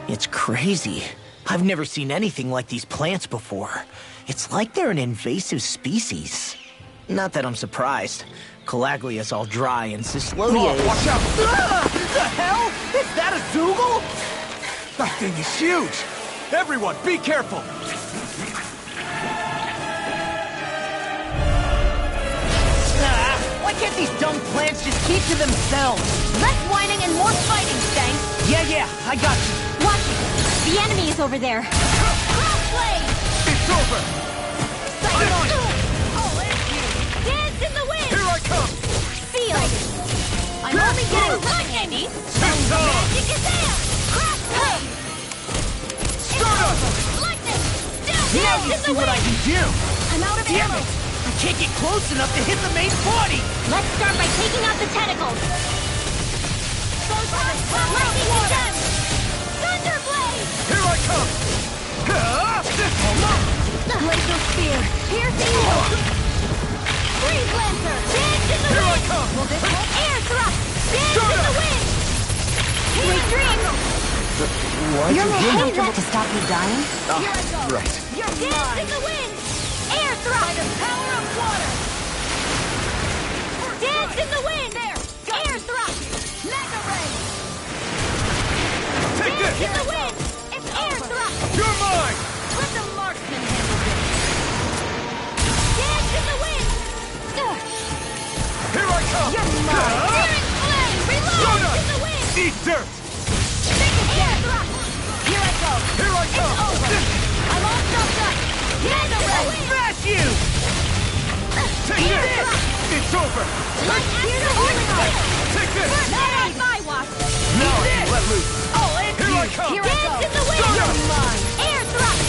It's crazy. I've never seen anything like these plants before. It's like they're an invasive species. Not that I'm surprised. Calaglia is all dry and Cyslodia is...
Watch out!
The hell? Is that a Dougal?
That thing is huge! Everyone, be careful!
Why can't these dumb plants just keep to themselves?
Less whining and more fighting, Stank!
Yeah, I got you.
Watch it! The enemy is over there.
Crossblade!
It's over!
I'm on it! Dance in the wind!
Here I come!
Feel it! I'm only getting one, Andy! Magic is out! Crossblade!
Stardust!
Lightning! Dance
Now you
in
see
the
what I
wind!
can do!
I'm out of
Damn
ammo!
it! I can't get close enough to hit the main body!
Let's start by taking out the tentacles.
Lightning again! Thunderblade!
Here I come!
Laser Spear! Pierce evil! Freeze Lancer! Dance in the
Here I
wind!
come!
Will this hold? Air Thrust! Dance in the wind! Sweet dreams!
You're making that to stop you dying?
Here I go!
Right.
You're Dance in the wind! Air Thrust! By the power of water! Dance in the wind! There! Air Thrust! Mega Ray!
Take
Dance
this!
in the wind! It's Air Thrust!
You're mine!
Let the marksman handle this! Dance in the wind!
Here I come!
You're mine! Searing flame! Reload! In the wind!
Eat dirt!
Take it down! Here I go!
Here I come!
It's over! I'm all jumped up! Mega Ray!
Smash you!
Take this! It's over!
Let's hear the healing field!
Take this!
Not on my watch!
Now I can let loose!
Oh, it's
Here
you!
I come!
Here I go! Dance in the wind!
You're
mine! Air Thrust!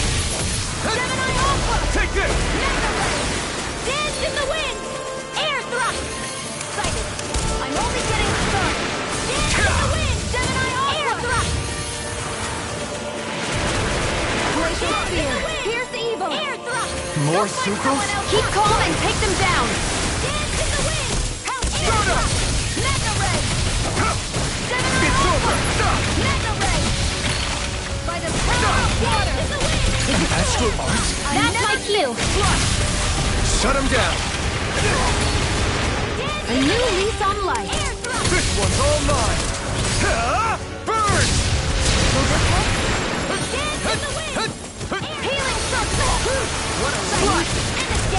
Gemini Alpha!
Take this!
Mega Ray! Dance in the wind! Air Thrust! Sighted! I'm only getting started! Dance in the wind! Gemini Alpha! Air Thrust! Glacial Spear! Pierce evil! Air Thrust!
More Sucrose?
Keep calm and take them down!
Dance in the wind! Air Thrust! Mega Ray! Gemini
It's
Alpha!
over! Stop!
Mega Ray!
That's my cue.
Shut him down.
A new lease on life.
This one's all mine. Burn!
Healing circle.
What a slut!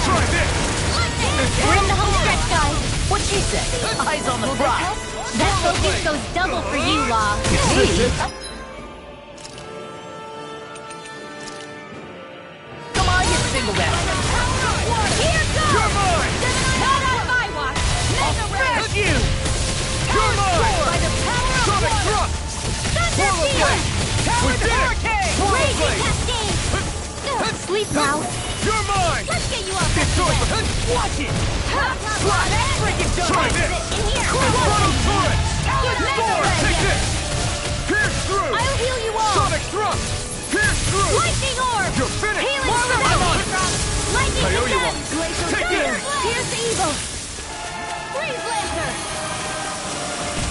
Try this!
We're in the home stretch, guys.
What'd she say? Eyes on the prize.
That focus goes double for you, Law.
Me? Come on, you singled out.
Here goes!
You're mine!
Not on my watch! Mega
That's
Red!
you! You're mine!
By the power of
Sonic
water!
Thrust!
Thunder
Whirl
Field!
Blade! We did it! Whirl
Raging
Blade!
Cascade!
Sleep now.
You're mine!
Let's get you off that
It's over!
bed!
Watch it!
Slot! Freaking
Try this!
In here!
Inferno Turret!
Good
Thor, take this! Pierce through!
I'll heal you all!
Sonic Thrust! Pierce through!
Lightning Orb!
You're finished!
Healing
I'm on it!
Lightning
I owe you
Defense!
one.
Glacial
Take
Spear!
this.
Pierce Evil! Freeze Lancer!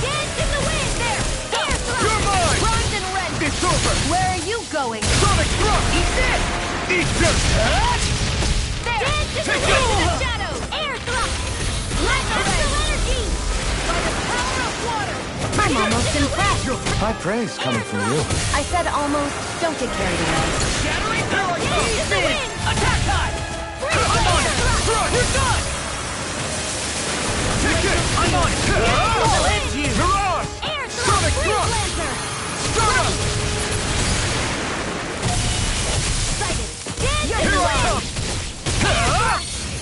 Dance in the wind! There! Air Thrust!
You're mine!
Bronze and Red!
It's over!
Where are you going?
Sonic Thrust! Eat this! Eat this!
There! Dance in the wind of the shadows! Air Thrust! Crystal Energy! By the power of water!
I'm almost impressed.
High praise coming from you.
I said almost. Don't get carried away.
Shattering power!
Dance in the wind!
Attack time! I'm on it! Thrust! We're done! Take it! I'm on it!
I'll end
you! Mirage!
Air Thrust!
Sonic
Freeze
Thrust!
Lancer!
Start up!
Sighted! Dance in
Here
the
I
wind!
come!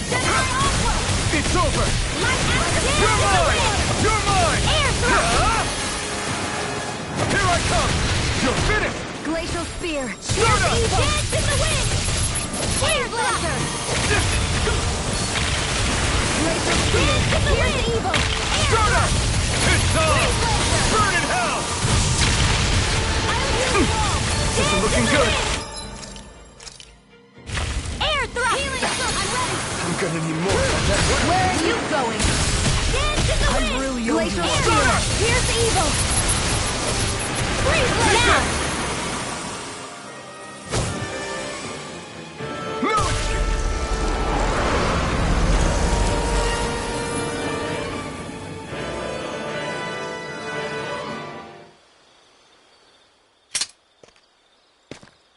Jedi Aqua!
It's over!
Light Acid!
You're
Dance in the
mine!
wind!
You're mine!
Air Thrust!
Here I come! You're finished!
Glacial Spear!
Start up!
Dance in the wind! Air Lancer! Glacial Spear! Dance in the wind! Evil! Air
Start up! It's on!
Lancer!
Burn in hell!
I'll heal you all!
This is
Dance
looking
in the
good!
wind! Air Thrust! Healing Circle! I'm ready!
I'm gonna need more of that.
Where are you going? Dance in the wind!
really
Glacial
only-
Spear!
Start up!
Pierce Evil! Freeze Lancer!
No!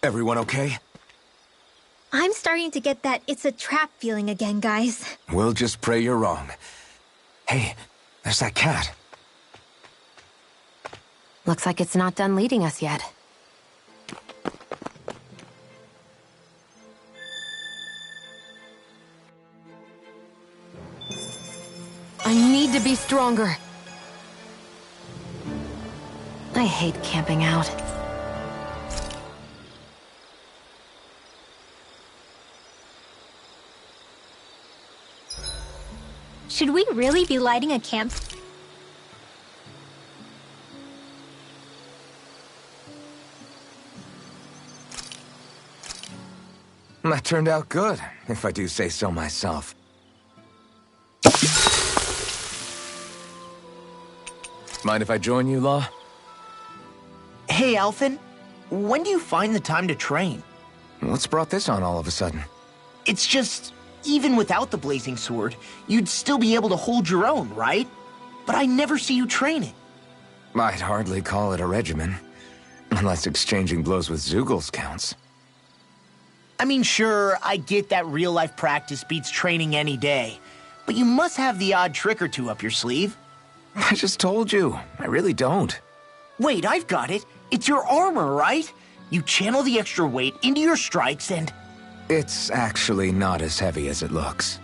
Everyone okay?
I'm starting to get that it's a trap feeling again, guys.
We'll just pray you're wrong. Hey, there's that cat.
Looks like it's not done leading us yet. I need to be stronger. I hate camping out.
Should we really be lighting a camp?
That turned out good, if I do say so myself. Mind if I join you, Law?
Hey, Alphen. When do you find the time to train?
What's brought this on all of a sudden?
It's just, even without the blazing sword, you'd still be able to hold your own, right? But I never see you training.
I'd hardly call it a regimen. Unless exchanging blows with Zeugles counts.
I mean, sure, I get that real-life practice beats training any day. But you must have the odd trick or two up your sleeve.
I just told you. I really don't.
Wait, I've got it. It's your armor, right? You channel the extra weight into your strikes and...
It's actually not as heavy as it looks.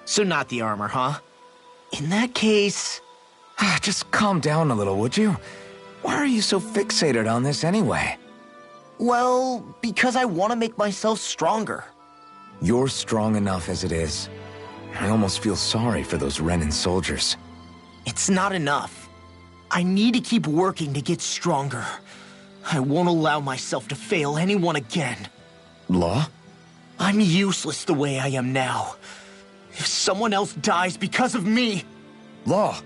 So not the armor, huh? In that case...
Just calm down a little, would you? Why are you so fixated on this anyway?
Well, because I want to make myself stronger.
You're strong enough as it is. I almost feel sorry for those Renan soldiers.
It's not enough. I need to keep working to get stronger. I won't allow myself to fail anyone again.
Law?
I'm useless the way I am now. If someone else dies because of me...
Law!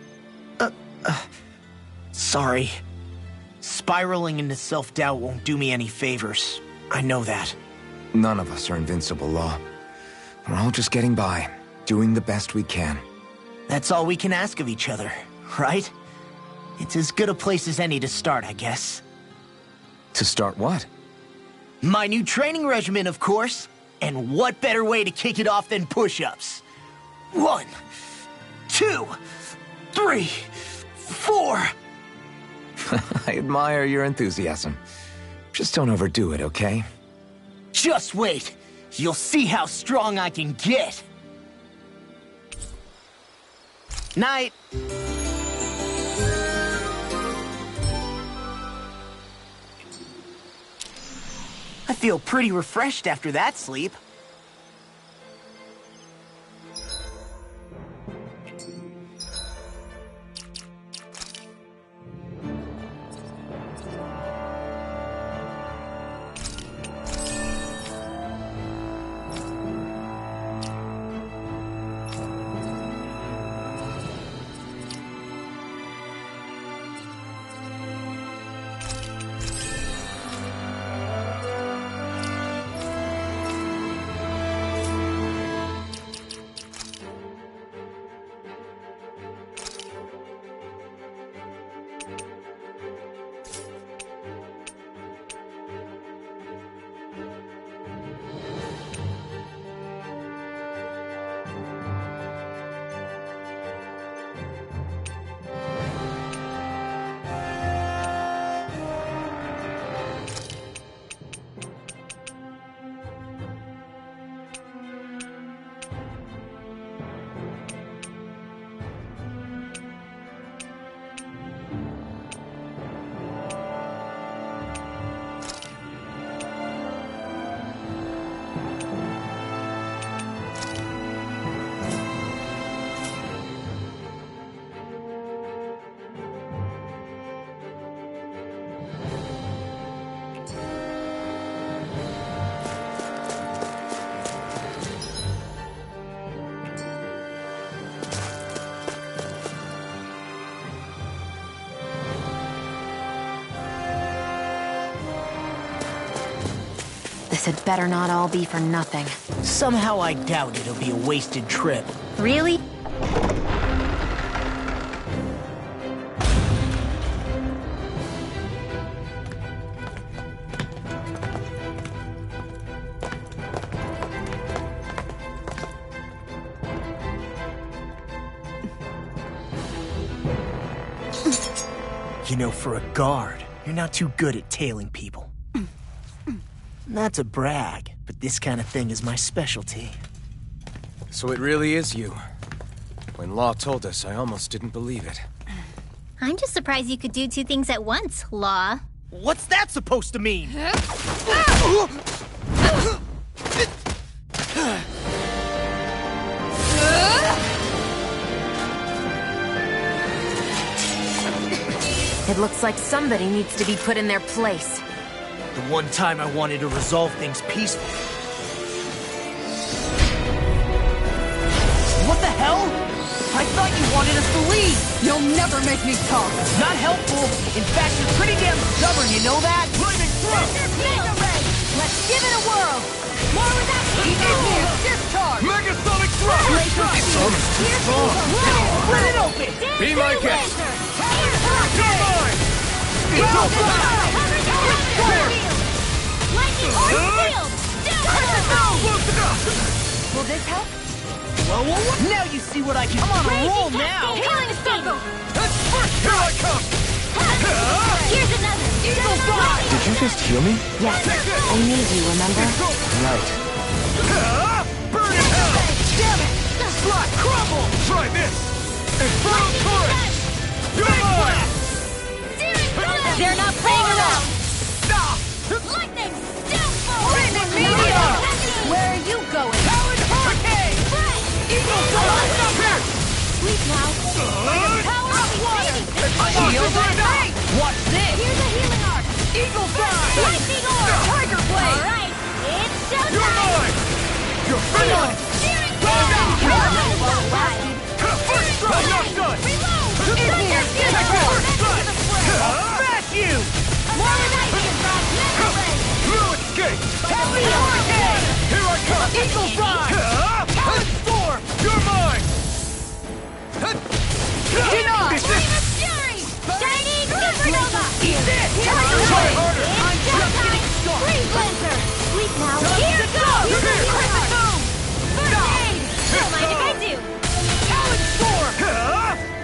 Sorry. Spiraling into self-doubt won't do me any favors. I know that.
None of us are invincible, Law. We're all just getting by, doing the best we can.
That's all we can ask of each other, right? It's as good a place as any to start, I guess.
To start what?
My new training regimen, of course. And what better way to kick it off than push-ups? 1, 2, 3, 4.
I admire your enthusiasm. Just don't overdo it, okay?
Just wait. You'll see how strong I can get. Night. I feel pretty refreshed after that sleep.
This had better not all be for nothing.
Somehow I doubt it'll be a wasted trip.
Really?
You know, for a guard, you're not too good at tailing people. Not to brag, but this kind of thing is my specialty.
So it really is you. When Law told us, I almost didn't believe it.
I'm just surprised you could do two things at once, Law.
What's that supposed to mean?
It looks like somebody needs to be put in their place.
The one time I wanted to resolve things peacefully. What the hell? I thought you wanted us to leave!
You'll never make me talk!
Not helpful! In fact, you're pretty damn stubborn, you know that?
Lightning throw!
Mega Ray! Let's give it a whirl! More without
Igneous discharge!
Megasonic throw!
It's almost too strong!
Split it open!
Be my guest! You're mine! It's over!
Lightning on field!
Will this help?
Whoa. Now you see what I can... I'm on a roll now!
Healing Stable!
Here I come!
Here's another!
Eagle Fly!
Did you just heal me?
Yes. I need you, remember?
Right.
Burn in hell!
Damn it!
Slot crumble!
Try this! Infernal Torrent! You're mine!
They're not playing around! Lightning!
Lightning Meteor!
Where are you going?
Powered Hurricane! Eagle Fly!
Here!
Sleep now! Power of water!
Shield and ice! Watch this!
Here's a healing arc!
Eagle Fly!
Lightning orb!
Tiger Blade!
Alright, it's showtime!
You're mine! You're finished!
Steering
First strike! Not done!
Igneous discharge! Smash you!
More lightning from Mega Ray!
No escape!
Heavy Hurricane!
Eat this! Try harder! I'm just getting started! Freeze Lancer! Sleep now! Here goes! Crescent Moon! First aid! Don't mind if I do! Talon Storm!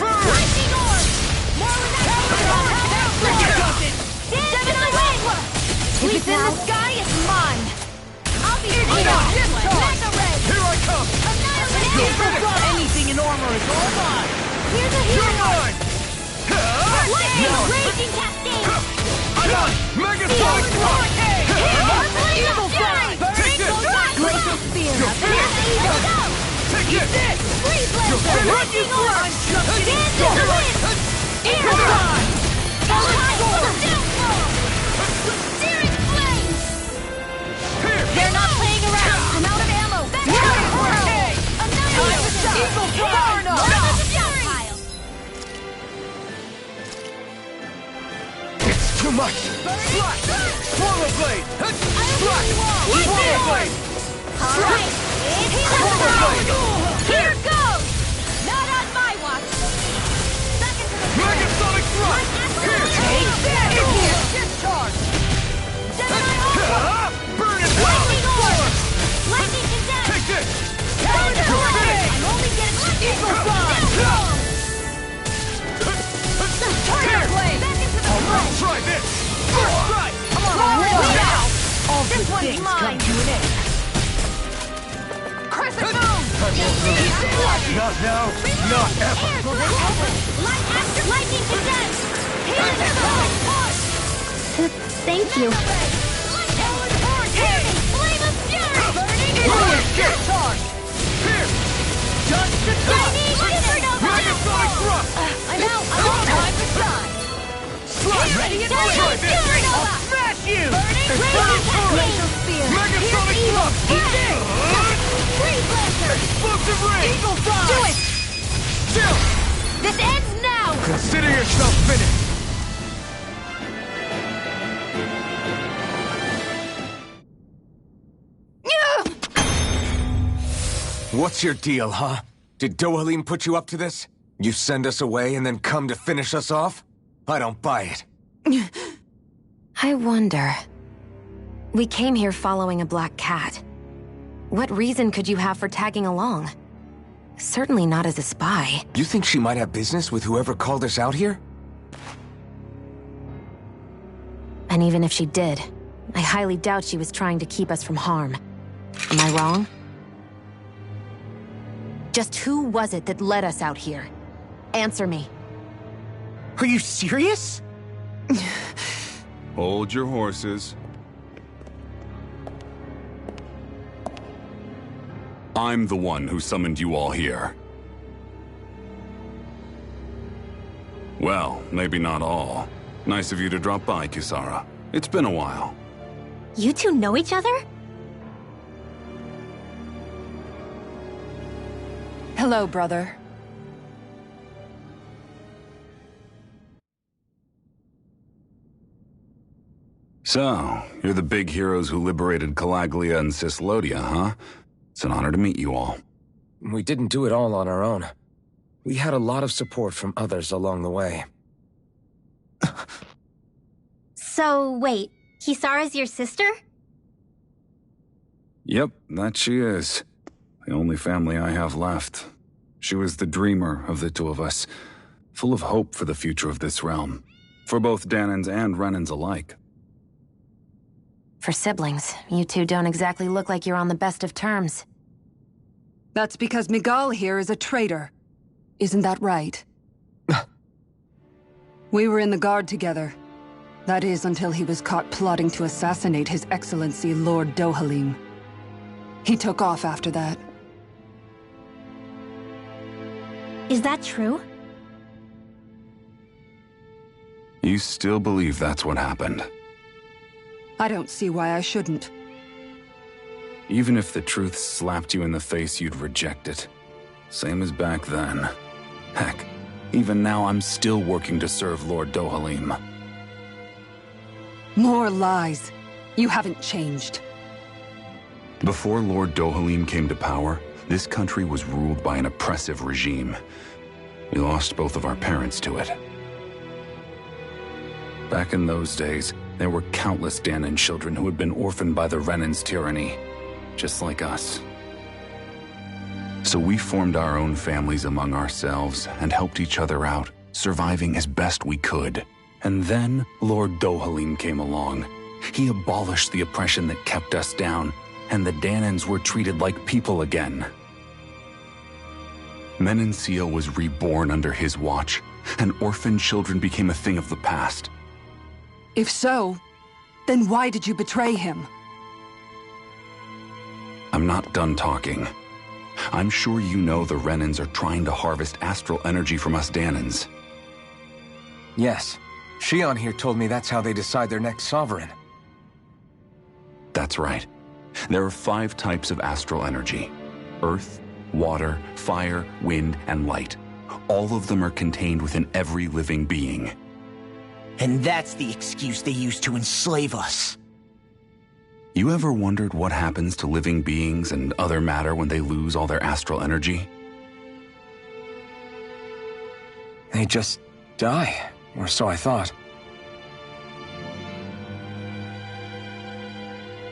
Lightning Orb! More with that Dance in the wind! Sleep in the sky is mine! I'll be Mega Red!
Here I come!
Anything in armor is all mine! Here's a hero!
You're mine!
Lightning! Raging Cascade!
I'm on! Megasonic Rock!
Evil Fly!
Take this!
Glacial Spear! Here go!
Take this!
Freeze Lancer! Lightning Orb! Dance in the wind! Eagle Fly! Searing Flames! They're not playing around! I'm out of ammo! Eagle Fly!
It's too much! Slash! Swallow Blade! Slash! Swallow Blade!
Alright!
Swallow Blade!
Here goes! Not on my watch! Back into the
Megasonic Thrust! Here!
Take that! Here! Discharge!
Burn it!
Lightning Orb! Lightning Condemned!
Take this!
Thunder Blade! I'm only getting Eagle Fly! Turner Blade! Back into the front!
Try this! First strike!
Come on, now!
All
This
good
one's
things
mine.
come to an end.
Crescent Moon!
Not now, not ever!
Light after lightning condensed! Here's your push!
Thank you.
Flame of Fury! Burning
Charge! Here!
Just the Supernova!
Megasonic Thrust!
I'm out! I'm on time to shine! Ready and ready! Supernova!
Smash you!
Burning Glacial Spear!
Megasonic Thrust!
Freeze Lancer!
Explosive Ray!
Eagle Fly! Do it!
Still!
This ends now!
Consider yourself finished! What's your deal, huh? Did Dohalim put you up to this? You send us away and then come to finish us off? I don't buy it.
I wonder. We came here following a black cat. What reason could you have for tagging along? Certainly not as a spy.
You think she might have business with whoever called us out here?
And even if she did, I highly doubt she was trying to keep us from harm. Am I wrong? Just who was it that led us out here? Answer me.
Are you serious?
Hold your horses. I'm the one who summoned you all here. Well, maybe not all. Nice of you to drop by, Kisara. It's been a while.
You two know each other?
Hello, brother.
So, you're the big heroes who liberated Calaglia and Cislodia, huh? It's an honor to meet you all.
We didn't do it all on our own. We had a lot of support from others along the way.
So, wait, Kisara's your sister?
Yep, that she is. The only family I have left. She was the dreamer of the two of us, full of hope for the future of this realm, for both Dahnans and Renans alike.
For siblings, you two don't exactly look like you're on the best of terms.
That's because Miguel here is a traitor. Isn't that right? We were in the Guard together. That is, until he was caught plotting to assassinate His Excellency Lord Dohalim. He took off after that.
Is that true?
You still believe that's what happened?
I don't see why I shouldn't.
Even if the truth slapped you in the face, you'd reject it. Same as back then. Heck, even now I'm still working to serve Lord Dohalim.
More lies. You haven't changed.
Before Lord Dohalim came to power, this country was ruled by an oppressive regime. We lost both of our parents to it. Back in those days, there were countless Danan children who had been orphaned by the Renan's tyranny, just like us. So we formed our own families among ourselves and helped each other out, surviving as best we could. And then Lord Dohalim came along. He abolished the oppression that kept us down, and the Danans were treated like people again. Menancia was reborn under his watch, and orphaned children became a thing of the past.
If so, then why did you betray him?
I'm not done talking. I'm sure you know the Renans are trying to harvest astral energy from us Danans.
Yes. Shion here told me that's how they decide their next sovereign.
That's right. There are 5 types of astral energy: earth, water, fire, wind, and light. All of them are contained within every living being.
And that's the excuse they use to enslave us.
You ever wondered what happens to living beings and other matter when they lose all their astral energy?
They just die, or so I thought.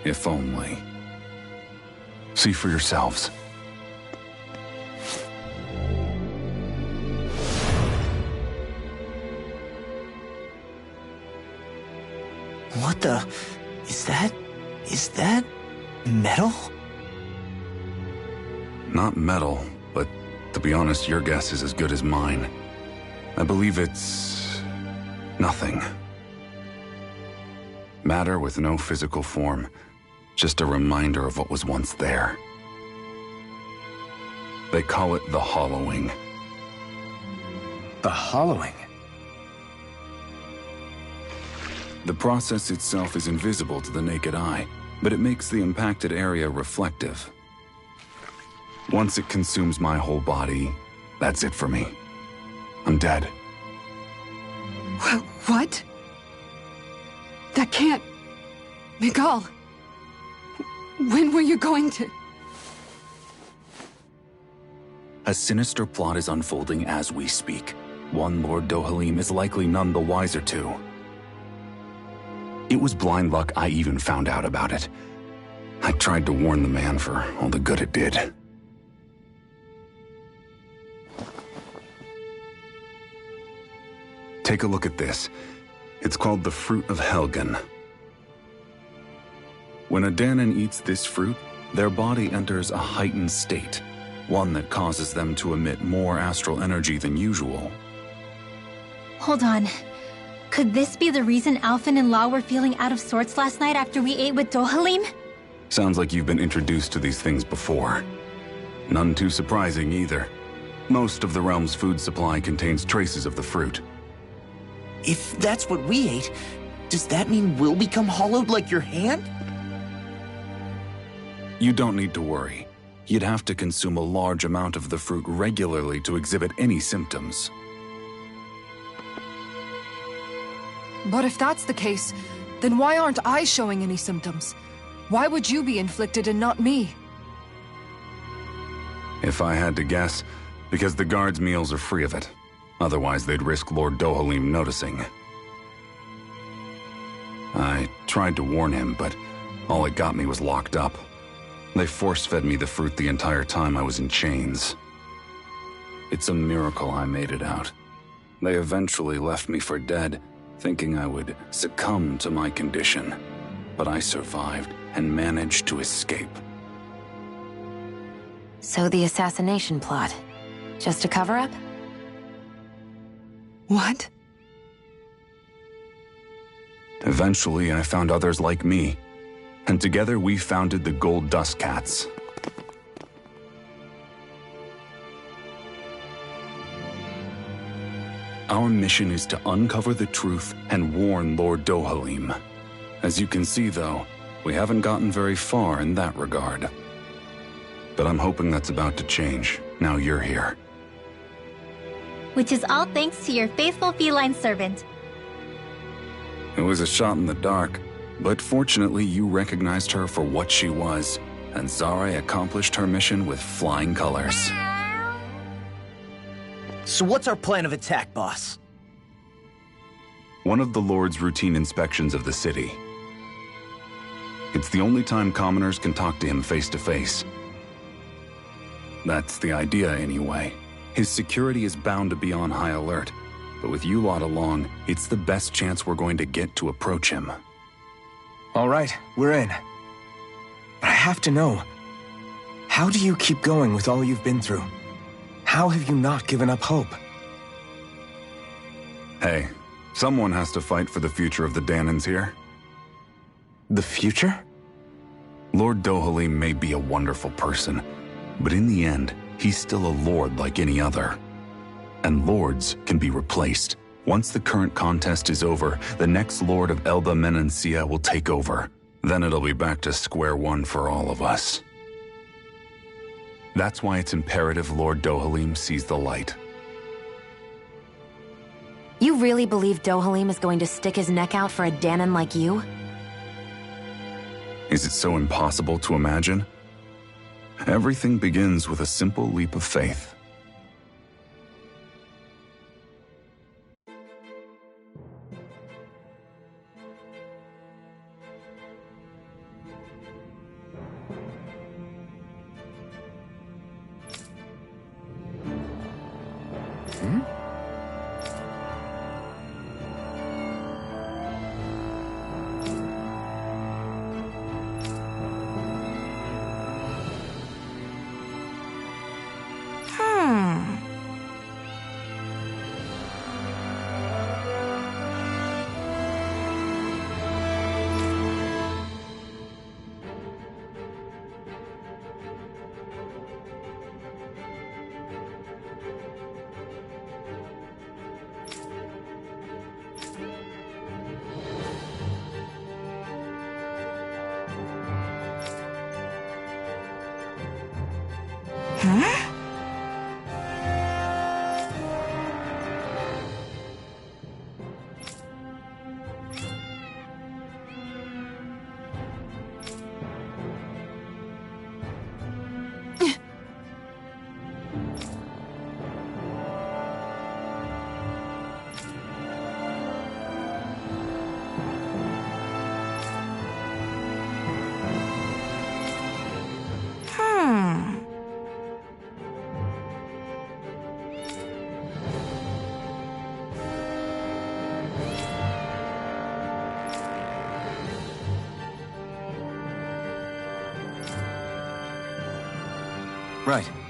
If only. See for yourselves.
What the... Is that metal?
Not metal, but to be honest, your guess is as good as mine. I believe it's... nothing. Matter with no physical form. Just a reminder of what was once there. They call it the hollowing.
The hollowing?
The process itself is invisible to the naked eye, but it makes the impacted area reflective. Once it consumes my whole body, that's it for me. I'm dead.
What? That can't... Miguel, when were you going to...
A sinister plot is unfolding as we speak. One Lord Dohalim is likely none the wiser to. It was blind luck I even found out about it. I tried to warn the man for all the good it did. Take a look at this. It's called the Fruit of Helgen. When a Danan eats this fruit, their body enters a heightened state, one that causes them to emit more astral energy than usual.
Hold on. Could this be the reason Alphen and Law were feeling out of sorts last night after we ate with Dohalim?
Sounds like you've been introduced to these things before. None too surprising either. Most of the realm's food supply contains traces of the fruit.
If that's what we ate, does that mean we'll become hollowed like your hand?
You don't need to worry. You'd have to consume a large amount of the fruit regularly to exhibit any symptoms.
But if that's the case, then why aren't I showing any symptoms? Why would you be inflicted and not me?
If I had to guess, because the guards' meals are free of it. Otherwise, they'd risk Lord Dohalim noticing. I tried to warn him, but all it got me was locked up. They force-fed me the fruit the entire time I was in chains. It's a miracle I made it out. They eventually left me for dead, thinking I would succumb to my condition. But I survived and managed to escape.
So the assassination plot, just a cover-up?
What?
Eventually, I found others like me, and together we founded the Gold Dust Cats. Our mission is to uncover the truth and warn Lord Dohalim. As you can see, though, we haven't gotten very far in that regard. But I'm hoping that's about to change, now you're here.
Which is all thanks to your faithful feline servant.
It was a shot in the dark, but fortunately you recognized her for what she was, and Zare accomplished her mission with flying colors.
So what's our plan of attack, boss?
One of the Lord's routine inspections of the city. It's the only time commoners can talk to him face to face. That's the idea, anyway. His security is bound to be on high alert, but with you lot along, it's the best chance we're going to get to approach him.
All right, we're in. But I have to know, how do you keep going with all you've been through? How have you not given up hope?
Hey, someone has to fight for the future of the Dahnans here.
The future?
Lord Dohalim may be a wonderful person, but in the end, he's still a lord like any other. And lords can be replaced. Once the current contest is over, the next lord of Elda Menancia will take over. Then it'll be back to square one for all of us. That's why it's imperative Lord Dohalim sees the light.
You really believe Dohalim is going to stick his neck out for a Dahnan like you?
Is it so impossible to imagine? Everything begins with a simple leap of faith.
Right.